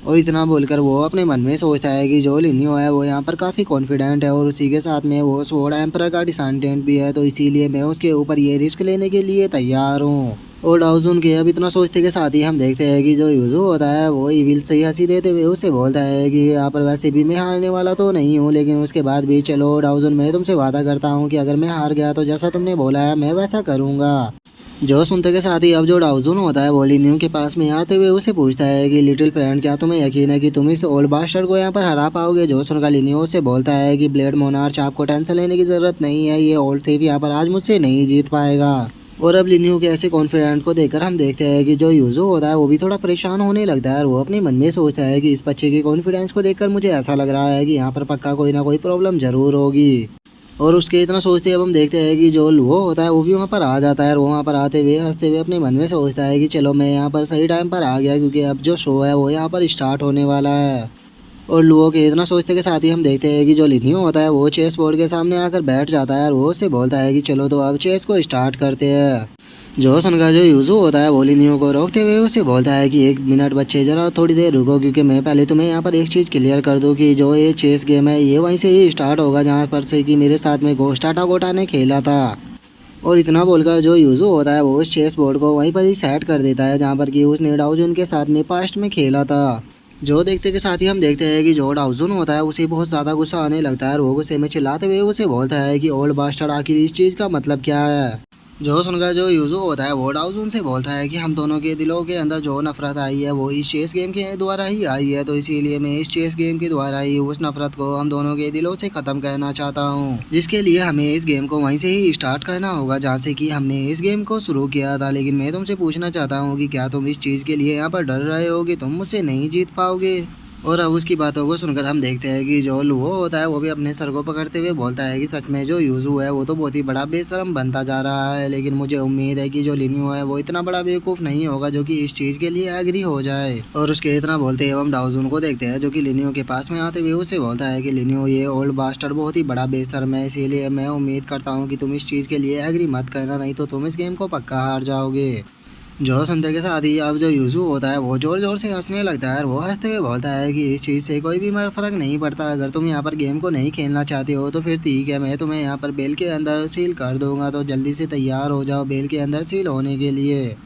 और इतना बोलकर वो अपने मन में सोचता है कि जो लिनियो है वो यहाँ पर काफ़ी कॉन्फिडेंट है और उसी के साथ में वो सोड एम्परर का डिसेंडेंट भी है, तो इसीलिए मैं उसके ऊपर ये रिस्क लेने के लिए तैयार हूँ। और डाउजन के अब इतना सोचते के साथ ही हम देखते हैं कि जो यूजू होता है वो इविल से ही हंसी देते हुए उसे बोलता है कि यहाँ पर वैसे भी मैं हारने वाला तो नहीं हूँ, लेकिन उसके बाद भी चलो डाउजन, मैं तुमसे वादा करता हूँ कि अगर मैं हार गया तो जैसा तुमने बोला है मैं वैसा करूँगा। जो सुनते के साथ ही अब जो डाउजन होता है वो लिनियो के पास में आते हुए उसे पूछता है कि लिटिल फ्रेंड, क्या तुम्हें यकीन है कि तुम इस ओल्ड बास्टर्ड को यहाँ पर हरा पाओगे। जो सुनकर लिनियो से बोलता है कि ब्लेड मोनार्च, आपको टेंशन लेने की ज़रूरत नहीं है, ये ओल्ड थीफ यहाँ पर आज मुझसे नहीं जीत पाएगा। और अब लिनियो के ऐसे कॉन्फिडेंट को देखकर हम देखते हैं कि जो यूजू होता है वो भी थोड़ा परेशान होने लगता है और वो अपने मन में सोचता है कि इस बच्चे के कॉन्फिडेंस को देखकर मुझे ऐसा लग रहा है कि यहाँ पर पक्का कोई ना कोई प्रॉब्लम जरूर होगी। और उसके इतना सोचते अब हम देखते हैं कि जो लुओ होता है वो भी वहाँ पर आ जाता है और वो वहाँ पर आते हुए हंसते हुए अपने मन में सोचता है कि चलो मैं यहाँ पर सही टाइम पर आ गया, क्योंकि अब जो शो है वो यहाँ पर स्टार्ट होने वाला है। और लुओ के इतना सोचते के साथ ही हम देखते हैं कि जो लिनियो होता है वो चेस बोर्ड के सामने आकर बैठ जाता है और वो उससे बोलता है कि चलो तो अब चेस को स्टार्ट करते हैं। जो सुनकर जो यूजू होता है वो लिनियो को रोकते हुए उसे बोलता है कि 1 मिनट बच्चे, ज़रा थोड़ी देर रुको, क्योंकि मैं पहले तुम्हें यहाँ पर एक चीज़ क्लियर कर दूँ कि जो ये चेस गेम है ये वहीं से ही स्टार्ट होगा जहाँ पर से कि मेरे साथ में घोस्ट आटा गोटा ने खेला था। और इतना बोलकर जो यूजू होता है वो उस चेस बोर्ड को वहीं पर ही सेट कर देता है जहाँ पर कि उसने डाउजन के साथ में पास्ट में खेला था। जो देखते के साथ ही हम देखते हैं कि जो डाउजन होता है उसे बहुत ज़्यादा गुस्सा आने लगता है और वो गुस्से में चिल्लाते हुए उसे बोलता है कि ओल्ड बास्टर्ड, आखिर इस चीज़ का मतलब क्या है। जो सुनकर जो यूजू होता है वो डाउजन से बोलता है कि हम दोनों के दिलों के अंदर जो नफरत आई है वो इस चेस गेम के द्वारा ही आई है, तो इसीलिए मैं इस चेस गेम के द्वारा ही उस नफरत को हम दोनों के दिलों से ख़त्म करना चाहता हूँ, जिसके लिए हमें इस गेम को वहीं से ही स्टार्ट करना होगा जहाँ से कि हमने इस गेम को शुरू किया था। लेकिन मैं तुमसे पूछना चाहता हूँ कि क्या तुम इस चीज़ के लिए यहाँ पर डर रहे हो कि तुम मुझसे नहीं जीत पाओगे। और अब उसकी बातों को सुनकर हम देखते हैं कि जो लुओ होता है वो भी अपने सर को पकड़ते हुए बोलता है कि सच में जो यूजू है वो तो बहुत ही बड़ा बेशरम बनता जा रहा है, लेकिन मुझे उम्मीद है कि जो लिनियो है वो इतना बड़ा बेवकूफ़ नहीं होगा जो कि इस चीज़ के लिए एग्री हो जाए। और उसके इतना बोलते हुए हम डाउजन को देखते हैं जो कि लिनियो के पास में आते हुए उसे बोलता है कि लिनियो, ये ओल्ड बास्टर्ड बहुत ही बड़ा बेशरम है, इसीलिए मैं उम्मीद करता हूँ कि तुम इस चीज़ के लिए एग्री मत करना, नहीं तो तुम इस गेम को पक्का हार जाओगे। जो सुनते के साथ ही अब जो यूजू होता है वो ज़ोर ज़ोर से हंसने लगता है और वो हंसते हुए बोलता है कि इस चीज़ से कोई भी फ़र्क नहीं पड़ता, अगर तुम यहाँ पर गेम को नहीं खेलना चाहते हो तो फिर ठीक है, मैं तुम्हें यहाँ पर बेल के अंदर सील कर दूंगा, तो जल्दी से तैयार हो जाओ बेल के अंदर सील होने के लिए।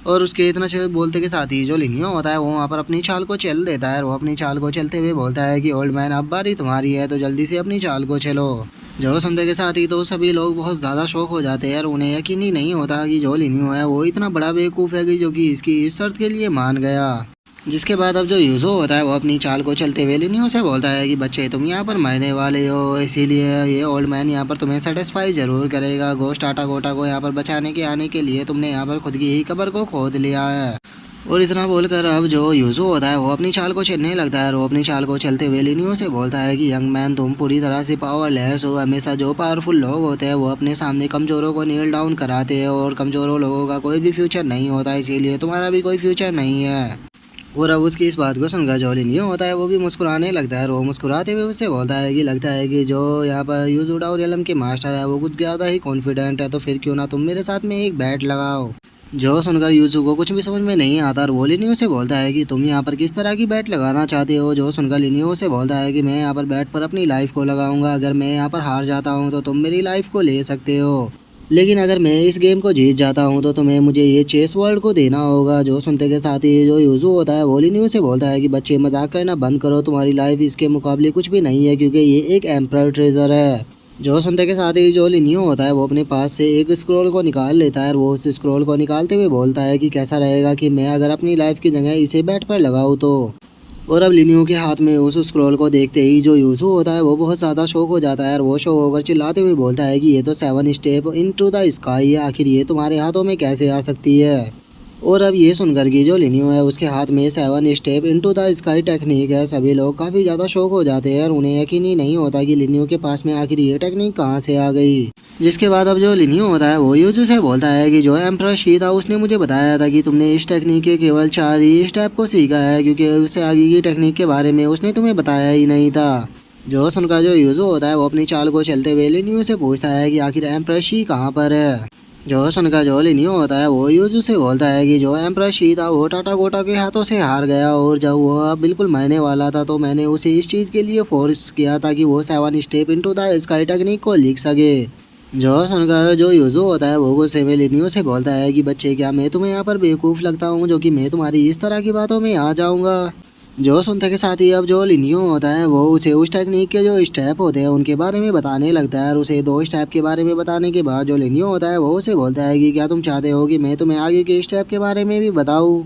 और उसके इतना बोलते के साथ ही जो लिनियो होता है वो वहाँ पर अपनी चाल को चल देता है और वो अपनी चाल को चलते हुए बोलता है कि ओल्ड मैन, अब बारी तुम्हारी है, तो जल्दी से अपनी चाल को चलो। जो सुनते के साथ ही तो सभी लोग बहुत ज़्यादा शौक हो जाते हैं और उन्हें यकीन ही नहीं होता कि जो लिनियो है वो इतना बड़ा बेवकूफ़ है कि जो कि इसकी इस शर्त के लिए मान गया। जिसके बाद अब जो यूज़ो होता है वो अपनी चाल को चलते हुए लिनियो से बोलता है कि बच्चे तुम यहाँ पर मरने वाले हो, इसीलिए ये ओल्ड मैन यहाँ पर तुम्हें सेटिस्फाई ज़रूर करेगा। गोश्त आटा गोटा को यहाँ पर बचाने के आने के लिए तुमने यहाँ पर खुद की ही कब्र को खोद लिया है। और इतना बोलकर अब जो यूज़ो होता है वो अपनी चाल को चलने लगता है और वो अपनी चाल को चलते हुए लिनियो से बोलता है कि यंग मैन तुम पूरी तरह से पावरलेस हो। हमेशा जो पावरफुल लोग होते हैं वो अपने सामने कमज़ोरों को नील डाउन कराते हैं और कमज़ोरों लोगों का कोई भी फ्यूचर नहीं होता, इसीलिए तुम्हारा भी कोई फ्यूचर नहीं है। और अब उसकी इस बात को सुनकर जो लिनियो होता है वो भी मुस्कुराने लगता है और वो मुस्कुराते हुए उससे बोलता है कि लगता है कि जो यहाँ पर यूज़ो डाउरियलम के मास्टर है वो कुछ ज़्यादा ही कॉन्फिडेंट है, तो फिर क्यों ना तुम मेरे साथ में एक बैट लगाओ। जो सुनकर यूज़ो को कुछ भी समझ में नहीं आता और वो लिनियो से बोलता है कि तुम यहाँ पर किस तरह की बैट लगाना चाहते हो। जो सुनकर लिनियो से बोलता है कि मैं यहाँ पर बैट पर अपनी लाइफ को लगाऊंगा। अगर मैं यहाँ पर हार जाता हूँ तो तुम मेरी लाइफ को ले सकते हो, लेकिन अगर मैं इस गेम को जीत जाता हूँ तो तुम्हें मुझे ये चेस वर्ल्ड को देना होगा। जो सुनते के साथ ही जो यूज़ो होता है वो लिनियो से बोलता है कि बच्चे मजाक करना बंद करो, तुम्हारी लाइफ इसके मुकाबले कुछ भी नहीं है, क्योंकि ये एक एम्परर ट्रेजर है। जो सुनते के साथ ही जो लिनियो होता है वो अपने पास से एक स्क्रॉल को निकाल लेता है और वो उस स्क्रॉल को निकालते हुए बोलता है कि कैसा रहेगा कि मैं अगर अपनी लाइफ की जगह इसे बैट पर लगाऊँ तो। और अब लिनियो के हाथ में उस स्क्रॉल को देखते ही जो यूज़ो होता है वो बहुत ज़्यादा शौक हो जाता है और वो शौक होकर चिल्लाते हुए बोलता है कि ये तो 7 स्टेप इनटू द स्काई है, आखिर ये तुम्हारे हाथों में कैसे आ सकती है। और अब ये सुनकर कि जो लिनियो है उसके हाथ में 7 step into the sky technique है, सभी लोग काफ़ी ज़्यादा शौक हो जाते हैं और उन्हें यकीन ही नहीं होता कि लिनियो के पास में आखिर ये टेक्निक कहाँ से आ गई। जिसके बाद अब जो लिनियो होता है वो यूज़ो से बोलता है कि जो एम्परर शी था उसने मुझे बताया था कि तुमने इस टेक्निक के केवल 4 ही स्टेप को सीखा है, क्योंकि उससे आगे की टेक्निक के बारे में उसने तुम्हें बताया ही नहीं था। जो सुनकर जो यूज़ो होता है वो अपनी चाल को चलते हुए लिनियो से पूछता है कि आखिर एम्परर शी कहाँ पर है। जो सुनकर जो लिनियो होता है वो यूज़ो से बोलता है कि जो एम्परर शी था वो टाटा गोटा के हाथों से हार गया और जब वो अब बिल्कुल मरने वाला था तो मैंने उसे इस चीज़ के लिए फोर्स किया था कि वो 7 step into the sky technique को लिख सके। जो सुनकर जो यूज़ो होता है वो गुस्से में लिनियो से बोलता है कि बच्चे क्या मैं तुम्हें यहाँ पर बेवकूफ़ लगता हूँ जो कि मैं तुम्हारी इस तरह की बातों में आ जाऊँगा। जो सुनते के साथ ही अब जो लिनियो होता है वो उसे उस टेक्निक के जो स्टेप होते हैं उनके बारे में बताने लगता है और उसे 2 स्टेप के बारे में बताने के बाद जो लिनियो होता है वो उसे बोलता है कि क्या तुम चाहते हो कि मैं तुम्हें आगे के स्टेप के बारे में भी बताऊँ।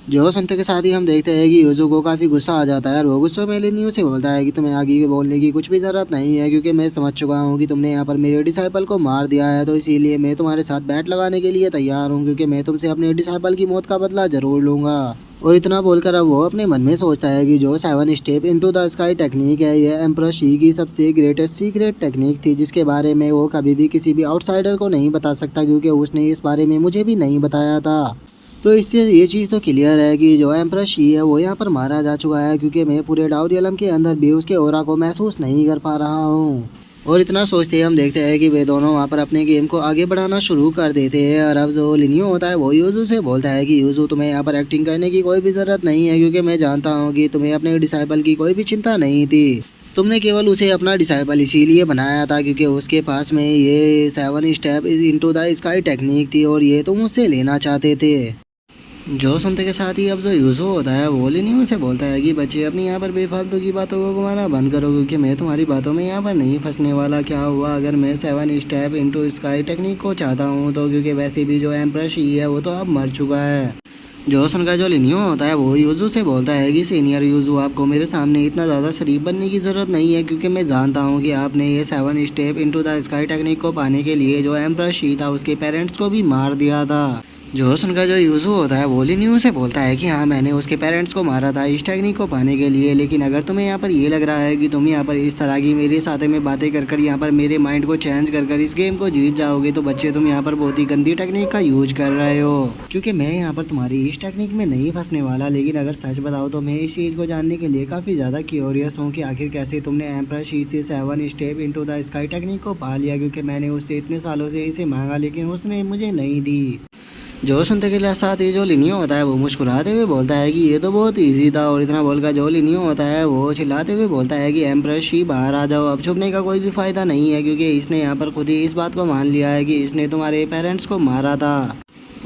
जो सुनते के साथ ही हम देखते हैं कि यूज़ो को काफ़ी गुस्सा आ जाता है और वो गुस्से में लिनियो से बोलता है कि तुम्हें आगे के बोलने की कुछ भी ज़रूरत नहीं है, क्योंकि मैं समझ चुका हूँ कि तुमने यहाँ पर मेरे डिसाइपल को मार दिया है, तो इसीलिए मैं तुम्हारे साथ बैट लगाने के लिए तैयार हूँ, क्योंकि मैं तुमसे अपने डिसाइपल की मौत का बदला ज़रूर लूँगा। और इतना बोलकर अब वो अपने मन में सोचता है कि जो 7 step into the sky technique है ये एम्परर शी की सबसे ग्रेटेस्ट सीक्रेट टेक्निक थी, जिसके बारे में वो कभी भी किसी भी आउटसाइडर को नहीं बता सकता, क्योंकि उसने इस बारे में मुझे भी नहीं बताया था। तो इससे ये चीज़ तो क्लियर है कि जो एम्परर शी है वो यहाँ पर मारा जा चुका है, क्योंकि मैं पूरे डाउरियलम के अंदर भी उसके ऑरा को महसूस नहीं कर पा रहा हूँ। और इतना सोचते ही हम देखते हैं कि वे दोनों वहाँ पर अपने गेम को आगे बढ़ाना शुरू कर देते हैं और अब जो लिनियो होता है वो यूज़ो से बोलता है कि यूज़ो तुम्हें यहाँ पर एक्टिंग करने की कोई भी ज़रूरत नहीं है, क्योंकि मैं जानता हूँ कि तुम्हें अपने डिसाइपल की कोई भी चिंता नहीं थी। तुमने केवल उसे अपना डिसाइपल इसीलिए बनाया था क्योंकि उसके पास में ये 7 step into the sky technique थी और ये तुम उससे लेना चाहते थे। जो सुनते के साथ ही अब जो यूज़ो होता है वो लिनियो से बोलता है कि बच्चे अपनी यहाँ पर बेफालतू की बातों को घुमाना बंद करो, क्योंकि मैं तुम्हारी बातों में यहाँ पर नहीं फंसने वाला। क्या हुआ अगर मैं 7 स्टेप इनटू स्काई टेक्निक को चाहता हूँ तो, क्योंकि वैसे भी जो एम्परर शी है वो तो अब मर चुका है। जो सुनकर जो लिनियो होता है वो यूज़ो से बोलता है कि सीनियर यूज़ो आपको मेरे सामने इतना ज़्यादा शरीफ बनने की ज़रूरत नहीं है, क्योंकि मैं जानता हूँ कि आपने ये 7 step into the sky technique को पाने के लिए जो एम्परर शी था उसके पेरेंट्स को भी मार दिया था। जो सुनकर जो यूज़ो होता है वो लिनियो से बोलता है कि हाँ मैंने उसके पेरेंट्स को मारा था इस टेक्निक को पाने के लिए, लेकिन अगर तुम्हें यहाँ पर ये लग रहा है कि तुम यहाँ पर इस तरह की मेरे साथ में बातें कर यहाँ पर मेरे माइंड को चेंज कर इस गेम को जीत जाओगे, तो बच्चे तुम यहाँ पर बहुत ही गंदी टेक्निक का यूज कर रहे हो, क्योंकि मैं यहाँ पर तुम्हारी इस टेक्निक में नहीं फंसने वाला। लेकिन अगर सच बताओ तो मैं इस चीज़ को जानने के लिए काफ़ी ज़्यादा क्यूरियस हूँ कि आखिर कैसे तुमने एम्परर शी से 7 step into the sky technique को पा लिया, क्योंकि मैंने उससे इतने सालों से इसे मांगा लेकिन उसने मुझे नहीं दी। जो सुनते के साथ ही जो लिनियो होता है वो मुस्कुराते हुए बोलता है कि ये तो बहुत इजी था। और इतना बोलकर जो लिनियो होता है वो चिल्लाते हुए बोलता है कि एम्परर शी बाहर आ जाओ, अब छुपने का कोई भी फ़ायदा नहीं है, क्योंकि इसने यहाँ पर खुद ही इस बात को मान लिया है कि इसने तुम्हारे पेरेंट्स को मारा था।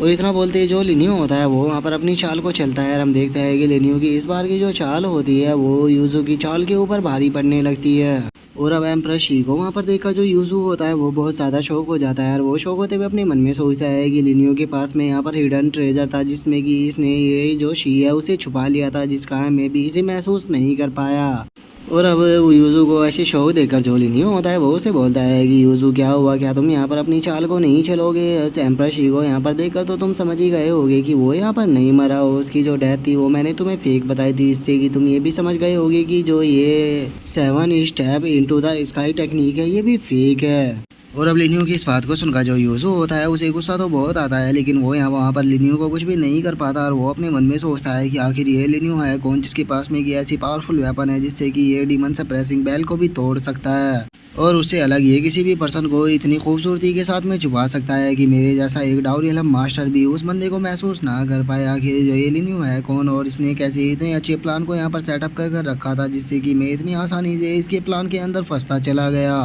और इतना बोलते ही जो लिनियो होता है वो वहाँ पर अपनी चाल को चलता है और हम देखते हैं कि लिनियो की इस बार की जो चाल होती है वो यूज़ो की चाल के ऊपर भारी पड़ने लगती है। और अब एम्प्रेस शी को वहाँ पर देखा जो यूजू होता है वो बहुत ज़्यादा शौक हो जाता है और वो शौक होते हुए अपने मन में सोचता है कि लिनियो के पास में यहाँ पर हिडन ट्रेजर था जिसमें कि इसने ये जो शी है उसे छुपा लिया था, जिस कारण मैं भी इसे महसूस नहीं कर पाया। और अब वो यूजू को ऐसे शौक देखकर जो लिनियो होता है वो उसे बोलता है कि यूजू क्या हुआ, क्या तुम यहाँ पर अपनी चाल को नहीं चलोगे। एम्प्रेस शी को यहाँ पर देखकर तो तुम समझ ही गए होगे कि वो यहाँ पर नहीं मरा हो, उसकी जो डेथ थी वो मैंने तुम्हें फेक बताई थी, इससे कि तुम ये भी समझ गए होगे कि जो ये 7 step into the sky technique है ये भी फेक है। और अब लिनियो की इस बात को सुनकर जो यूजू होता है उसे गुस्सा तो बहुत आता है, लेकिन वो यहाँ वहाँ पर लिनियो को कुछ भी नहीं कर पाता और वो अपने मन में सोचता है कि आखिर ये लिनियो है कौन जिसके पास में की ऐसी पावरफुल वेपन है जिससे कि ये डीमन सप्रेसिंग बेल को भी तोड़ सकता है और उससे अलग ये किसी भी पर्सन को इतनी खूबसूरती के साथ में छुपा सकता है कि मेरे जैसा एक डाउरियल मास्टर भी उस बंदे को महसूस ना कर पाए। आखिर जो ये लिनियो है कौन और इसने कैसे इतने अच्छे प्लान को यहाँ पर सेटअप कर रखा था जिससे कि मैं इतनी आसानी से इसके प्लान के अंदर फंसता चला गया।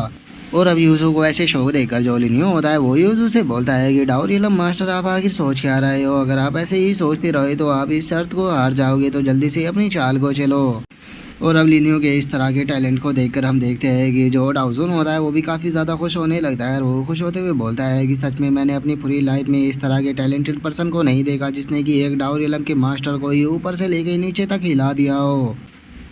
और अब यूजू को ऐसे शौक देखकर जो लिनियो होता है वो यूजू से बोलता है कि डाउरियलम मास्टर आप आखिर सोच क्या रहे हो, अगर आप ऐसे ही सोचते रहे तो आप इस शर्त को हार जाओगे, तो जल्दी से अपनी चाल को चलो। और अब लिनियो के इस तरह के टैलेंट को देखकर हम देखते हैं कि जो डाउजून होता है वो भी काफ़ी ज़्यादा खुश होने लगता है और वो खुश होते हुए बोलता है कि सच में मैंने अपनी पूरी लाइफ में इस तरह के टैलेंटेड पर्सन को नहीं देखा जिसने कि एक डाउरियलम के मास्टर को ही ऊपर से लेके नीचे तक हिला दिया हो।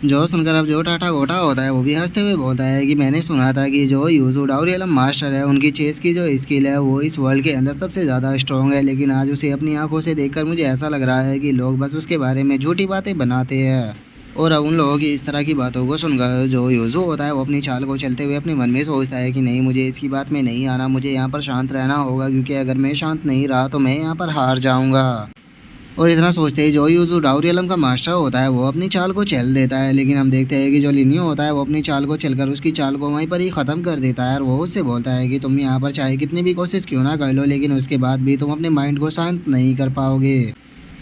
जो सुनकर अब जो टाटा गोटा होता है वो भी हंसते हुए बोलता है कि मैंने सुना था कि जो यूजू डाउरियलम मास्टर है उनकी चेस की जो स्किल है वो इस वर्ल्ड के अंदर सबसे ज़्यादा स्ट्रॉन्ग है, लेकिन आज उसे अपनी आंखों से देखकर मुझे ऐसा लग रहा है कि लोग बस उसके बारे में झूठी बातें बनाते हैं। और अब उन लोगों की इस तरह की बातों को सुनकर जो यूजू होता है वो अपनी चाल को चलते हुए अपने मन में सोचता है कि नहीं, मुझे इसकी बात में नहीं आना, मुझे यहाँ पर शांत रहना होगा क्योंकि अगर मैं शांत नहीं रहा तो मैं यहाँ पर हार जाऊँगा। और इतना सोचते ही जो यूजू डाउरियलम का मास्टर होता है वो अपनी चाल को चल देता है, लेकिन हम देखते हैं कि जो लिनियो होता है वो अपनी चाल को चलकर उसकी चाल को वहीं पर ही ख़त्म कर देता है और वो उससे बोलता है कि तुम यहाँ पर चाहे कितनी भी कोशिश क्यों ना कर लो लेकिन उसके बाद भी तुम अपने माइंड को शांत नहीं कर पाओगे,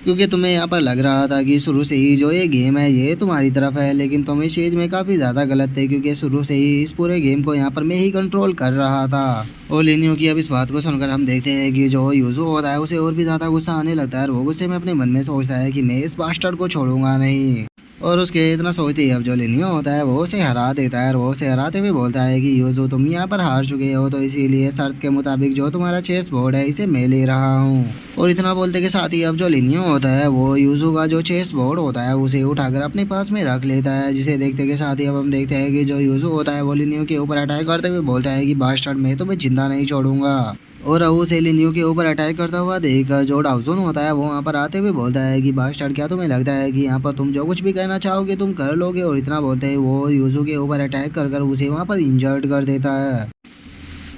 क्योंकि तुम्हें यहाँ पर लग रहा था कि शुरू से ही जो ये गेम है ये तुम्हारी तरफ है, लेकिन तुम इस चीज़ में काफ़ी ज़्यादा गलत थे क्योंकि शुरू से ही इस पूरे गेम को यहाँ पर मैं ही कंट्रोल कर रहा था। और लिनियो की अब इस बात को सुनकर हम देखते हैं कि जो यूजू होता है उसे और भी ज़्यादा गुस्सा आने लगता है और वो गुस्से में अपने मन में सोचता है कि मैं इस बास्टर्ड को छोड़ूंगा नहीं। और उसके इतना सोचते ही अब जो लिनियो होता है वो उसे हरा देता है और वो उसे हराते हुए बोलता है कि यूजू तुम यहाँ पर हार चुके हो, तो इसीलिए शर्त के मुताबिक जो तुम्हारा चेस बोर्ड है इसे मैं ले रहा हूँ। और इतना बोलते के साथ ही अब जो लिनियो होता है वो यूजू का जो चेस बोर्ड होता है उसे उठाकर अपने पास में रख लेता है, जिसे देखते के साथ ही अब हम देखते हैं कि जो यूजू होता है वो लिनियो के ऊपर अटैक करते हुए बोलता है कि बास्टर्ड मैं तुम्हें जिंदा नहीं छोड़ूंगा। और अब उसे लिनियो के ऊपर अटैक करता हुआ देखकर जो डाउजून होता है वो वहाँ पर आते हुए बोलता है कि बास्टर्ड क्या तुम्हें लगता है कि यहाँ पर तुम जो कुछ भी कहना चाहोगे तुम कर लोगे। और इतना बोलते ही वो यूजू के ऊपर अटैक कर उसे वहाँ पर इंजर्ड कर देता है,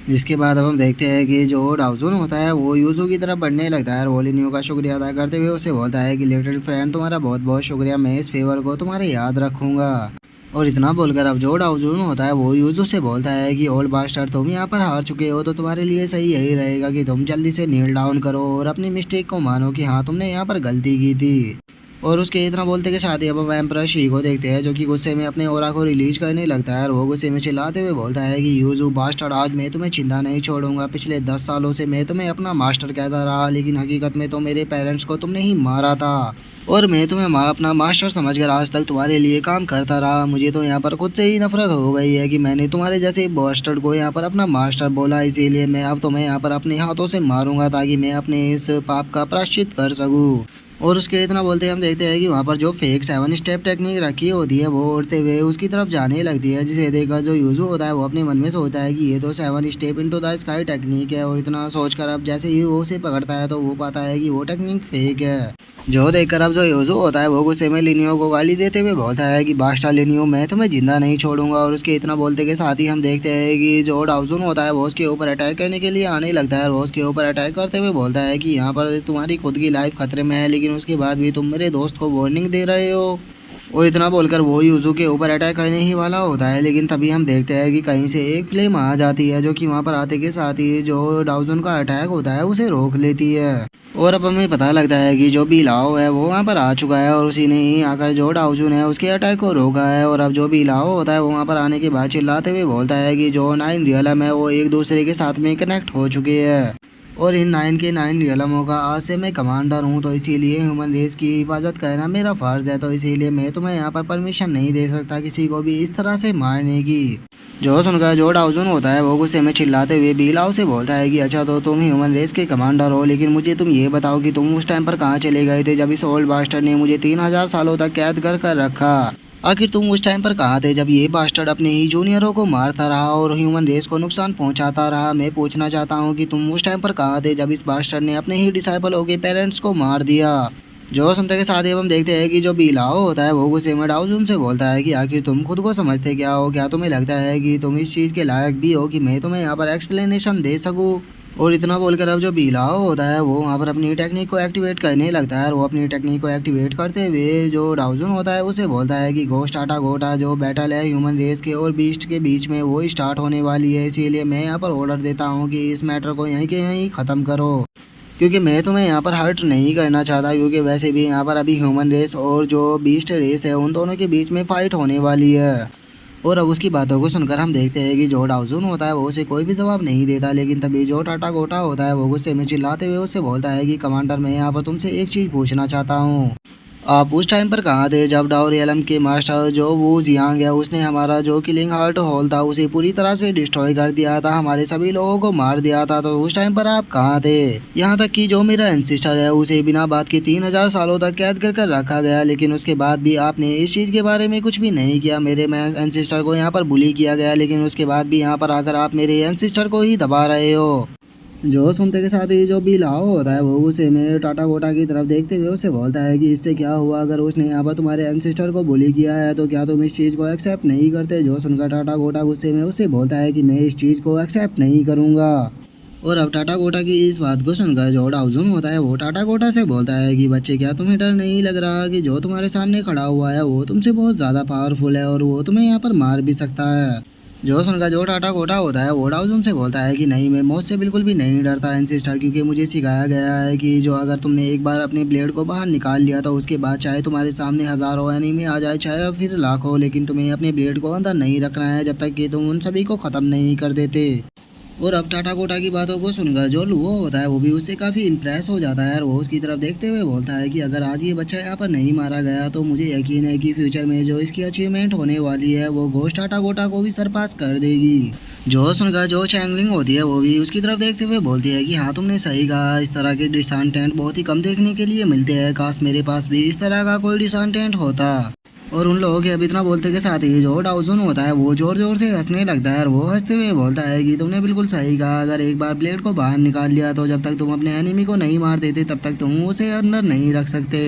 जिसके बाद अब हम देखते हैं कि जो डाउजून होता है वो यूजू की तरफ बढ़ने लगता है और वो लिनियो का शुक्रिया अदा करते हुए उसे बोलता है कि लिटिल फ्रेंड तुम्हारा बहुत बहुत शुक्रिया, मैं इस फेवर को तुम्हारे याद रखूंगा। और इतना बोलकर अब जो डाउजून होता है वो यूजू से बोलता है कि ओल्ड बास्टर्ड तुम यहाँ पर हार चुके हो, तो तुम्हारे लिए सही यही रहेगा कि तुम जल्दी से नील डाउन करो और अपनी मिस्टेक को मानो कि हाँ तुमने यहाँ पर गलती की थी। और उसके इतना बोलते के साथ ही अब हम एम्परर शी को देखते हैं जो कि गुस्से में अपने ओरा को रिलीज करने लगता है और वो गुस्से में चिल्लाते हुए बोलता है कि यूजू बास्टर्ड आज मैं तुम्हें जिंदा नहीं छोड़ूंगा, पिछले 10 सालों से मैं तुम्हें अपना मास्टर कहता रहा लेकिन हकीकत में तो मेरे पेरेंट्स को तुमने ही मारा था और मैं तुम्हें अपना मास्टर समझकर आज तक तुम्हारे लिए काम करता रहा। मुझे तो यहाँ पर खुद से ही नफरत हो गई है कि मैंने तुम्हारे जैसे बास्टर्ड को यहाँ पर अपना मास्टर बोला, इसीलिए मैं अब तुम्हें यहाँ पर अपने हाथों से मारूंगा ताकि मैं अपने इस पाप का प्रायश्चित कर सकूँ। और उसके इतना बोलते हम देखते हैं कि वहाँ पर जो फेक 7 स्टेप टेक्निक रखी होती है वो उड़ते हुए उसकी तरफ जाने लगती है, जिसे देखकर जो यूजू होता है वो अपने मन में सोचता है कि ये तो 7 step into the sky technique है। और इतना सोचकर अब जैसे ही वो उसे पकड़ता है तो वो पाता है कि वो टेक्निक फेक है। जो देखकर अब जो यूजू होता है वो गुस्से में लिनियो को गाली देते हुए बोलता है कि बास्टर्ड लिनियो मैं तुम्हें जिंदा नहीं छोड़ूंगा। और उसके इतना बोलते के साथ ही हम देखते हैं कि जो डाउजून होता है वो उसके ऊपर अटैक करने के लिए आने लगता है और वो उसके ऊपर अटैक करते हुए बोलता है कि यहाँ पर तुम्हारी खुद की लाइफ खतरे में है लेकिन उसके बाद भी तुम मेरे दोस्त को वार्निंग दे रहे हो। और इतना बोलकर वो यूजू के ऊपर अटैक करने ही वाला होता है, लेकिन तभी हम देखते हैं कि कहीं से एक फ्लेम आ जाती है जो कि वहाँ पर आते के साथ ही जो डाउजून का अटैक होता है उसे रोक लेती है। और अब हमें पता लगता है कि जो बिलाओ है वो वहाँ पर आ चुका है और उसी ने ही आकर जो डाउजून है उसके अटैक को रोका है। और अब जो बिलाओ होता है वो वहाँ पर आने के बाद चिल्लाते हुए बोलता है कि जो 9 रियलम है वो एक दूसरे के साथ में कनेक्ट हो चुके हैं। और इन 9 के 9 रियलमों का आज से मैं कमांडर हूँ, तो इसीलिए ह्यूमन रेस की हिफाजत करना मेरा फ़र्ज़ है। तो इसीलिए मैं तुम्हें यहाँ पर परमिशन नहीं दे सकता किसी को भी इस तरह से मारने की। जो सुनकर जो डाउजन होता है वो गुस्से में चिल्लाते हुए बिलाव से बोलता है कि अच्छा तो तुम ह्यूमन रेस के कमांडर हो, लेकिन मुझे तुम ये बताओ कि तुम उस टाइम पर कहाँ चले गए थे जब इस ओल्ड बास्टर्ड ने मुझे 3000 सालों तक कैद कर रखा। आखिर तुम उस टाइम पर कहाँ थे जब ये बास्टर्ड अपने ही जूनियरों को मारता रहा और ह्यूमन रेस को नुकसान पहुंचाता रहा। मैं पूछना चाहता हूँ कि तुम उस टाइम पर कहाँ थे जब इस बास्टर्ड ने अपने ही डिसाइपलों के पेरेंट्स को मार दिया। जो सुनते के साथ ही हम देखते हैं कि जो बिलाओ होता है वो गुस्से में डाउजन से बोलता है कि आखिर तुम खुद को समझते क्या हो, क्या तुम्हें लगता है कि तुम इस चीज़ के लायक भी हो कि मैं तुम्हें यहाँ पर एक्सप्लेनेशन दे सकूँ। और इतना बोलकर अब जो बिलाओ होता है वो वहाँ पर अपनी टेक्निक को एक्टिवेट करने लगता है और वो अपनी टेक्निक को एक्टिवेट करते हुए जो डाउजन होता है उसे बोलता है कि गोस्ट आटा गोटा जो बैटल है ह्यूमन रेस के और बीस्ट के बीच में वो स्टार्ट होने वाली है, इसीलिए मैं यहाँ पर ऑर्डर देता हूँ कि इस मैटर को यहीं के यहीं ख़त्म करो, क्योंकि मैं तुम्हें यहाँ पर हर्ट नहीं करना चाहता, क्योंकि वैसे भी यहाँ पर अभी ह्यूमन रेस और जो बीस्ट रेस है उन दोनों के बीच में फ़ाइट होने वाली है। और अब उसकी बातों को सुनकर हम देखते हैं कि जो डाउजन होता है वो उसे कोई भी जवाब नहीं देता, लेकिन तभी जो टाटा गोटा होता है वो गुस्से में चिल्लाते हुए उससे बोलता है कि कमांडर मैं यहाँ पर तुमसे एक चीज़ पूछना चाहता हूँ। आप उस टाइम पर कहाँ थे जब डाउरियलम के मास्टर जो वू जियांग है उसने हमारा जो किलिंग हार्ट हॉल था उसे पूरी तरह से डिस्ट्रॉय कर दिया था, हमारे सभी लोगों को मार दिया था, तो उस टाइम पर आप कहाँ थे। यहाँ तक कि जो मेरा एंसिस्टर है उसे बिना बात के 3000 सालों तक कैद कर रखा गया, लेकिन उसके बाद भी आपने इस चीज़ के बारे में कुछ भी नहीं किया। मेरे एंसिस्टर को यहाँ पर बुली किया गया, लेकिन उसके बाद भी यहाँ पर आकर आप मेरे एंसिस्टर को ही दबा रहे हो। जो सुनते के साथ ही जो बिलाओ होता है वो उसे मेरे टाटा गोटा की तरफ देखते हुए उसे बोलता है कि इससे क्या हुआ, अगर उसने यहाँ पर तुम्हारे एंसेस्टर को बुली किया है तो क्या तुम इस चीज़ को एक्सेप्ट नहीं करते। जो सुनकर टाटा गोटा गुस्से में उसे बोलता है कि मैं इस चीज़ को एक्सेप्ट नहीं करूँगा। और अब टाटा गोटा की इस बात को सुनकर जो डाउजन होता है वो टाटा गोटा से बोलता है कि बच्चे क्या तुम्हें डर नहीं लग रहा कि जो तुम्हारे सामने खड़ा हुआ है वो तुमसे बहुत ज़्यादा पावरफुल है और वो तुम्हें यहाँ पर मार भी सकता है। जो सुनकर जो टाटा गोटा होता है वो डाउजन से बोलता है कि नहीं, मैं मौत से बिल्कुल भी नहीं डरता एंसेस्टर, क्योंकि मुझे सिखाया गया है कि जो अगर तुमने एक बार अपने ब्लेड को बाहर निकाल लिया तो उसके बाद चाहे तुम्हारे सामने हज़ारों एनिमी आ जाए चाहे फिर लाखों, लेकिन तुम्हें अपने ब्लेड को अंदर नहीं रखना है जब तक कि तुम उन सभी को ख़त्म नहीं कर देते। और अब टाटा गोटा की बातों को सुनकर जो लुओ होता है वो भी उससे काफ़ी इम्प्रेस हो जाता है और वो उसकी तरफ देखते हुए बोलता है कि अगर आज ये बच्चा यहाँ पर नहीं मारा गया तो मुझे यकीन है कि फ्यूचर में जो इसकी अचीवमेंट होने वाली है वो घोस्ट टाटा गोटा को भी सरपास कर देगी। जो सुनकर जो चैंगलिंग होती है वो भी उसकी तरफ देखते हुए बोलती है कि हाँ तुमने सही कहा, इस तरह के डिसांटेंट बहुत ही कम देखने के लिए मिलते हैं, काश मेरे पास भी इस तरह का कोई डिसांटेंट होता। और उन लोगों के अब इतना बोलते के साथ ही जो डाउजन होता है वो जोर जोर से हंसने लगता है और वो हंसते हुए बोलता है कि तुमने बिल्कुल सही कहा, अगर एक बार ब्लेड को बाहर निकाल लिया तो जब तक तुम अपने एनिमी को नहीं मार देते तब तक तुम उसे अंदर नहीं रख सकते।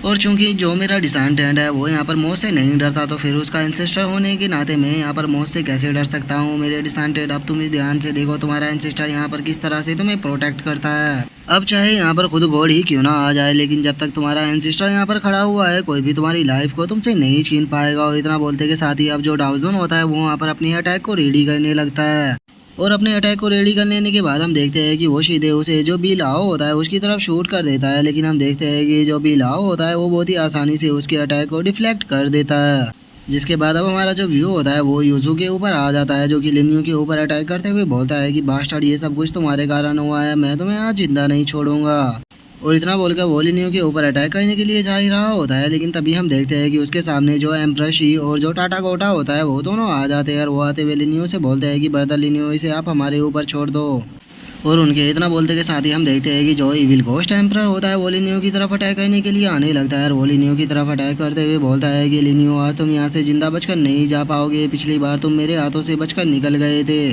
और चूंकि जो मेरा डिसेंडेंट है वो यहाँ पर मौत से नहीं डरता तो फिर उसका एंसेस्टर होने के नाते मैं यहाँ पर मौत से कैसे डर सकता हूँ। मेरे डिसेंडेंट अब तुम ध्यान से देखो, तुम्हारा एंसेस्टर यहाँ पर किस तरह से तुम्हें प्रोटेक्ट करता है। अब चाहे यहाँ पर खुद गॉड ही क्यों ना आ जाए, लेकिन जब तक तुम्हारा एंसेस्टर यहाँ पर खड़ा हुआ है कोई भी तुम्हारी लाइफ को तुमसे नहीं छीन पाएगा। और इतना बोलते के साथ ही अब जो डाउजन होता है वो वहाँ पर अपनी अटैक को रेडी करने लगता है। और अपने अटैक को रेडी कर लेने के बाद हम देखते हैं कि वो सीधे उसे जो बिलाओ होता है उसकी तरफ शूट कर देता है, लेकिन हम देखते हैं कि जो बिलाओ होता है वो बहुत ही आसानी से उसके अटैक को डिफ्लेक्ट कर देता है। जिसके बाद अब हमारा जो व्यू होता है वो यूजू के ऊपर आ जाता है, जो कि लिन्यू के ऊपर अटैक करते हुए बोलता है कि बास्टर्ड ये सब कुछ तुम्हारे कारण हुआ है, मैं तुम्हें आज जिंदा नहीं छोड़ूंगा। और इतना बोलकर वो लिन्यू के ऊपर अटैक करने के लिए जा ही रहा होता है, लेकिन तभी हम देखते हैं कि उसके सामने जो एम्परर शी और जो टाटा गोटा होता है वो दोनों आ जाते हैं और वो आते हुए लिन्यू से बोलते हैं कि ब्रदर लिन्यू इसे आप हमारे ऊपर छोड़ दो। और उनके इतना बोलते के साथ ही हम देखते हैं कि जो इविल घोस्ट एम्परर होता है वो लिन्यू की तरफ अटैक करने के लिए आने लगता है और वो लिन्यू की तरफ अटैक करते हुए बोलता है कि लिन्यू आज तुम यहाँ से जिंदा बचकर नहीं जा पाओगे, पिछली बार तुम मेरे हाथों से बचकर निकल गए थे,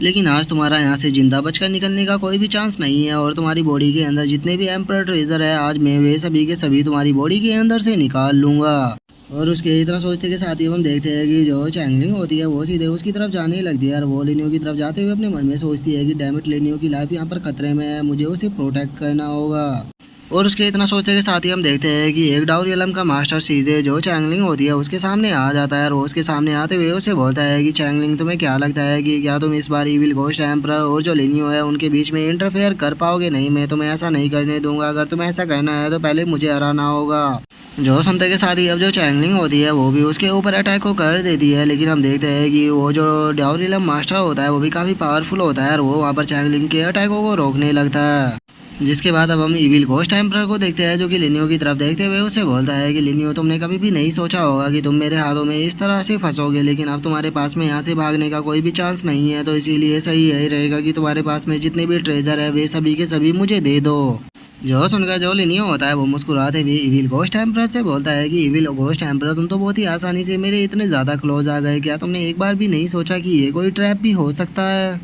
लेकिन आज तुम्हारा यहाँ से जिंदा बचकर निकलने का कोई भी चांस नहीं है। और तुम्हारी बॉडी के अंदर जितने भी एम्परर ट्रेजर है आज मैं वे सभी के सभी तुम्हारी बॉडी के अंदर से निकाल लूँगा। और उसके इतना सोचते के साथ ही हम देखते हैं कि जो चैंगलिंग होती है वो सीधे उसकी तरफ जाने लगती है और वो लिन्यू की तरफ जाते हुए अपने मन में सोचती है कि डैमिट लिन्यू की लाइफ यहाँ पर खतरे में है, मुझे उसे प्रोटेक्ट करना होगा। और उसके इतना सोचते के साथ ही हम देखते हैं कि एक डाउ रियलम का मास्टर सीधे जो चैंगलिंग होती है उसके सामने आ जाता है। रोज के सामने आते हुए उसे बोलता है कि चैंगलिंग, तुम्हें क्या लगता है कि क्या तुम इस बार इविल घोस्ट एम्परर और जो लिनियो है उनके बीच में इंटरफेयर कर पाओगे? नहीं, मैं तुम्हें ऐसा नहीं करने दूंगा। अगर तुम्हें ऐसा करना है तो पहले मुझे हराना होगा। जो सुनते के साथ ही अब जो चैंगलिंग होती है वो भी उसके ऊपर अटैक को कर देती है, लेकिन हम देखते हैं कि वो जो डाउरिलम मास्टर होता है वो भी काफ़ी पावरफुल होता है और वो वहाँ पर चैंगलिंग के अटैकों को रोकने लगता है। जिसके बाद अब हम इविल घोस्ट एम्परर को देखते हैं जो कि लिनियो की तरफ देखते हुए उसे बोलता है कि लिनियो, तुमने कभी भी नहीं सोचा होगा कि तुम मेरे हाथों में इस तरह से फंसोगे, लेकिन अब तुम्हारे पास में यहाँ से भागने का कोई भी चांस नहीं है, तो इसीलिए सही यही रहेगा कि तुम्हारे पास में जितने भी ट्रेजर है वे सभी के सभी मुझे दे दो। जो सुनकर जो लिनियो होता है वो मुस्कुराते हुए इविल घोस्ट एम्परर से बोलता है कि इविल घोस्ट एम्परर, तुम तो बहुत ही आसानी से मेरे इतने ज़्यादा क्लोज आ गए, क्या तुमने एक बार भी नहीं सोचा कि ये कोई ट्रैप भी हो सकता है?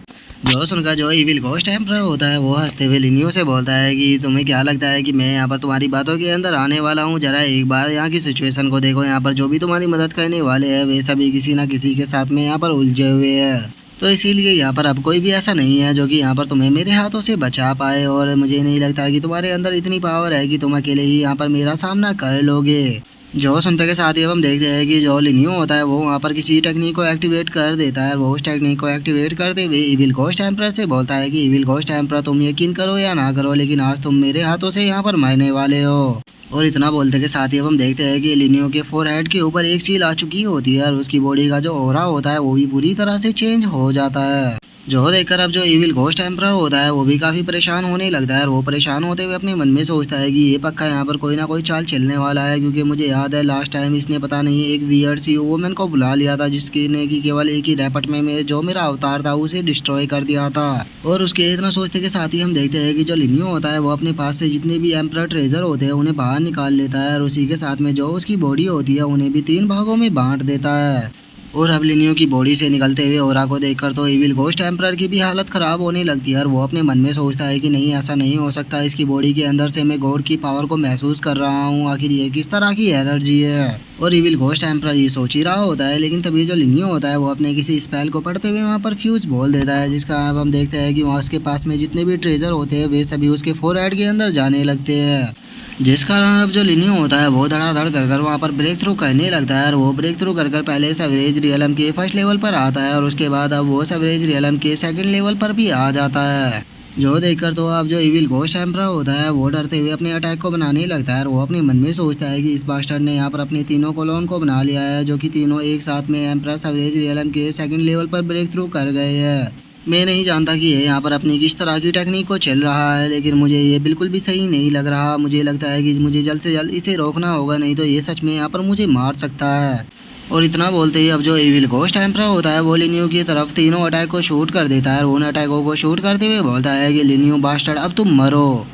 जो सुनकर जो इविल घोस्ट एम्परर होता है वो हंसते हुए लिनियो से बोलता है कि तुम्हें क्या लगता है कि मैं यहाँ पर तुम्हारी बातों के अंदर आने वाला हूँ? जरा एक बार यहाँ की सिचुएशन को देखो, यहाँ पर जो भी तुम्हारी मदद करने वाले हैं वे सभी किसी न किसी के साथ में यहाँ पर उलझे हुए हैं, तो इसीलिए यहाँ पर अब कोई भी ऐसा नहीं है जो कि यहाँ पर तुम्हें मेरे हाथों से बचा पाए, और मुझे नहीं लगता कि तुम्हारे अंदर इतनी पावर है कि तुम अकेले ही यहाँ पर मेरा सामना कर लोगे। जो सुनते के साथ ही अब हम देखते हैं कि जो लिनियो होता है वो वहाँ पर किसी टेक्निक को एक्टिवेट कर देता है। वो उस टेक्निक को एक्टिवेट करते हुए इविल घोस्ट एम्परर से बोलता है कि इविल घोस्ट एम्परर, तुम यकीन करो या ना करो, लेकिन आज तुम मेरे हाथों से यहाँ पर मरने वाले हो। और इतना बोलते के साथ ही अब हम देखते हैं कि लिनियो के फोरहेड के ऊपर एक सील आ चुकी होती है और उसकी बॉडी का जो ऑरा होता है वो भी पूरी तरह से चेंज हो जाता है। जो देखकर अब जो इविल घोस्ट एम्परर होता है वो भी काफ़ी परेशान होने लगता है और वो परेशान होते हुए अपने मन में सोचता है कि ये पक्का यहाँ पर कोई ना कोई चाल चलने वाला है, क्योंकि मुझे याद है लास्ट टाइम इसने पता नहीं एक वियर्ड सी वुमन को बुला लिया था जिसकी ने कि केवल एक ही रैपट में जो मेरा अवतार था उसे डिस्ट्रॉय कर दिया था। और उसके इतना सोचते के साथ ही हम देखते हैं कि जो लिनियो होता है वो अपने पास से जितने भी एम्परर ट्रेजर होते हैं उन्हें बाहर निकाल लेता है और उसी के साथ में जो उसकी बॉडी होती है उन्हें भी 3 भागों में बांट देता है। और अब लिनियो की बॉडी से निकलते हुए ओरा को देखकर तो इविल घोस्ट एम्परर की भी हालत ख़राब होने लगती है और वो अपने मन में सोचता है कि नहीं, ऐसा नहीं हो सकता, इसकी बॉडी के अंदर से मैं गॉड की पावर को महसूस कर रहा हूँ, आखिर ये किस तरह की एनर्जी है। और इविल घोस्ट एम्परर ये सोच ही रहा होता है, लेकिन तभी जो लिनियो होता है वो अपने किसी स्पेल को पढ़ते हुए वहाँ पर फ्यूज बोल देता है, जिसका अब हम देखते हैं कि वहाँ उसके पास में जितने भी ट्रेजर होते हैं वे सभी उसके फोरहेड के अंदर जाने लगते हैं। जिस कारण अब जो लिनियो होता है वो धड़ाधड़ कर वहाँ पर ब्रेक थ्रू करने लगता है और वो ब्रेक थ्रू कर पहले सेवरेज रियलम के फर्स्ट लेवल पर आता है और उसके बाद अब वो सेवरेज रियलम के सेकंड लेवल पर भी आ जाता है। जो देखकर तो अब जो इविल घोस्ट एम्परर होता है वो डरते हुए अपने अटैक को बनाने लगता है और वो अपने मन में सोचता है कि इस बास्टर्ड ने यहाँ पर अपने तीनों कॉलोन को बना लिया है, जो कि तीनों एक साथ में एम्परर सेवरेज रियलम के सेकंड लेवल पर ब्रेक थ्रू कर गए हैं। मैं नहीं जानता कि ये यहाँ पर अपनी किस तरह की टेक्निक को चल रहा है, लेकिन मुझे ये बिल्कुल भी सही नहीं लग रहा। मुझे लगता है कि मुझे जल्द से जल्द इसे रोकना होगा, नहीं तो ये सच में यहाँ पर मुझे मार सकता है। और इतना बोलते ही अब जो इविल घोस्ट एम्परर होता है वो लिनियो की तरफ तीनों अटैक को शूट कर देता है और उन अटैकों को शूट करते हुए बोलता है कि लिनियो बास्टर्ड, अब तुम मरो।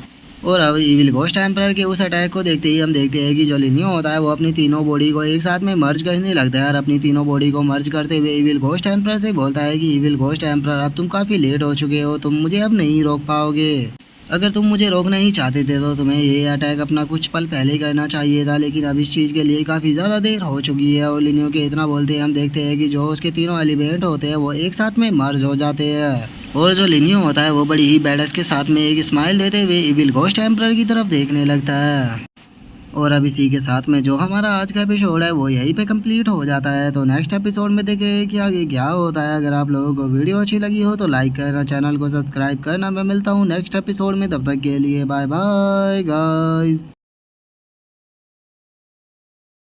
और अब इविल घोस्ट एम्परर के उस अटैक को देखते ही हम देखते हैं कि जो लिनियो होता है वो अपनी तीनों बॉडी को एक साथ में मर्ज करने लगता है और अपनी तीनों बॉडी को मर्ज करते हुए इविल घोस्ट एम्परर से बोलता है कि इविल घोस्ट एम्परर, अब तुम काफ़ी लेट हो चुके हो, तुम मुझे अब नहीं रोक पाओगे। अगर तुम मुझे रोकना ही चाहते थे तो तुम्हें ये अटैक अपना कुछ पल पहले करना चाहिए था, लेकिन अब इस चीज़ के लिए काफ़ी ज़्यादा देर हो चुकी है। और लिनियो के इतना बोलते हैं हम देखते हैं कि जो उसके तीनों एलिमेंट होते हैं वो एक साथ में मर्ज हो जाते हैं और जो लिनियो होता है वो बड़ी ही बैडस के साथ में एक स्माइल देते हुए इविल घोस्ट एम्परर की तरफ देखने लगता है। और अब इसी के साथ में जो हमारा आज का एपिसोड है वो यहीं पे कंप्लीट हो जाता है। तो नेक्स्ट एपिसोड में देखें कि आगे क्या होता है। अगर आप लोगों को वीडियो अच्छी लगी हो तो लाइक करना, चैनल को सब्सक्राइब करना। मैं मिलता हूँ नेक्स्ट एपिसोड में, तब तक के लिए बाय बाय गाइस।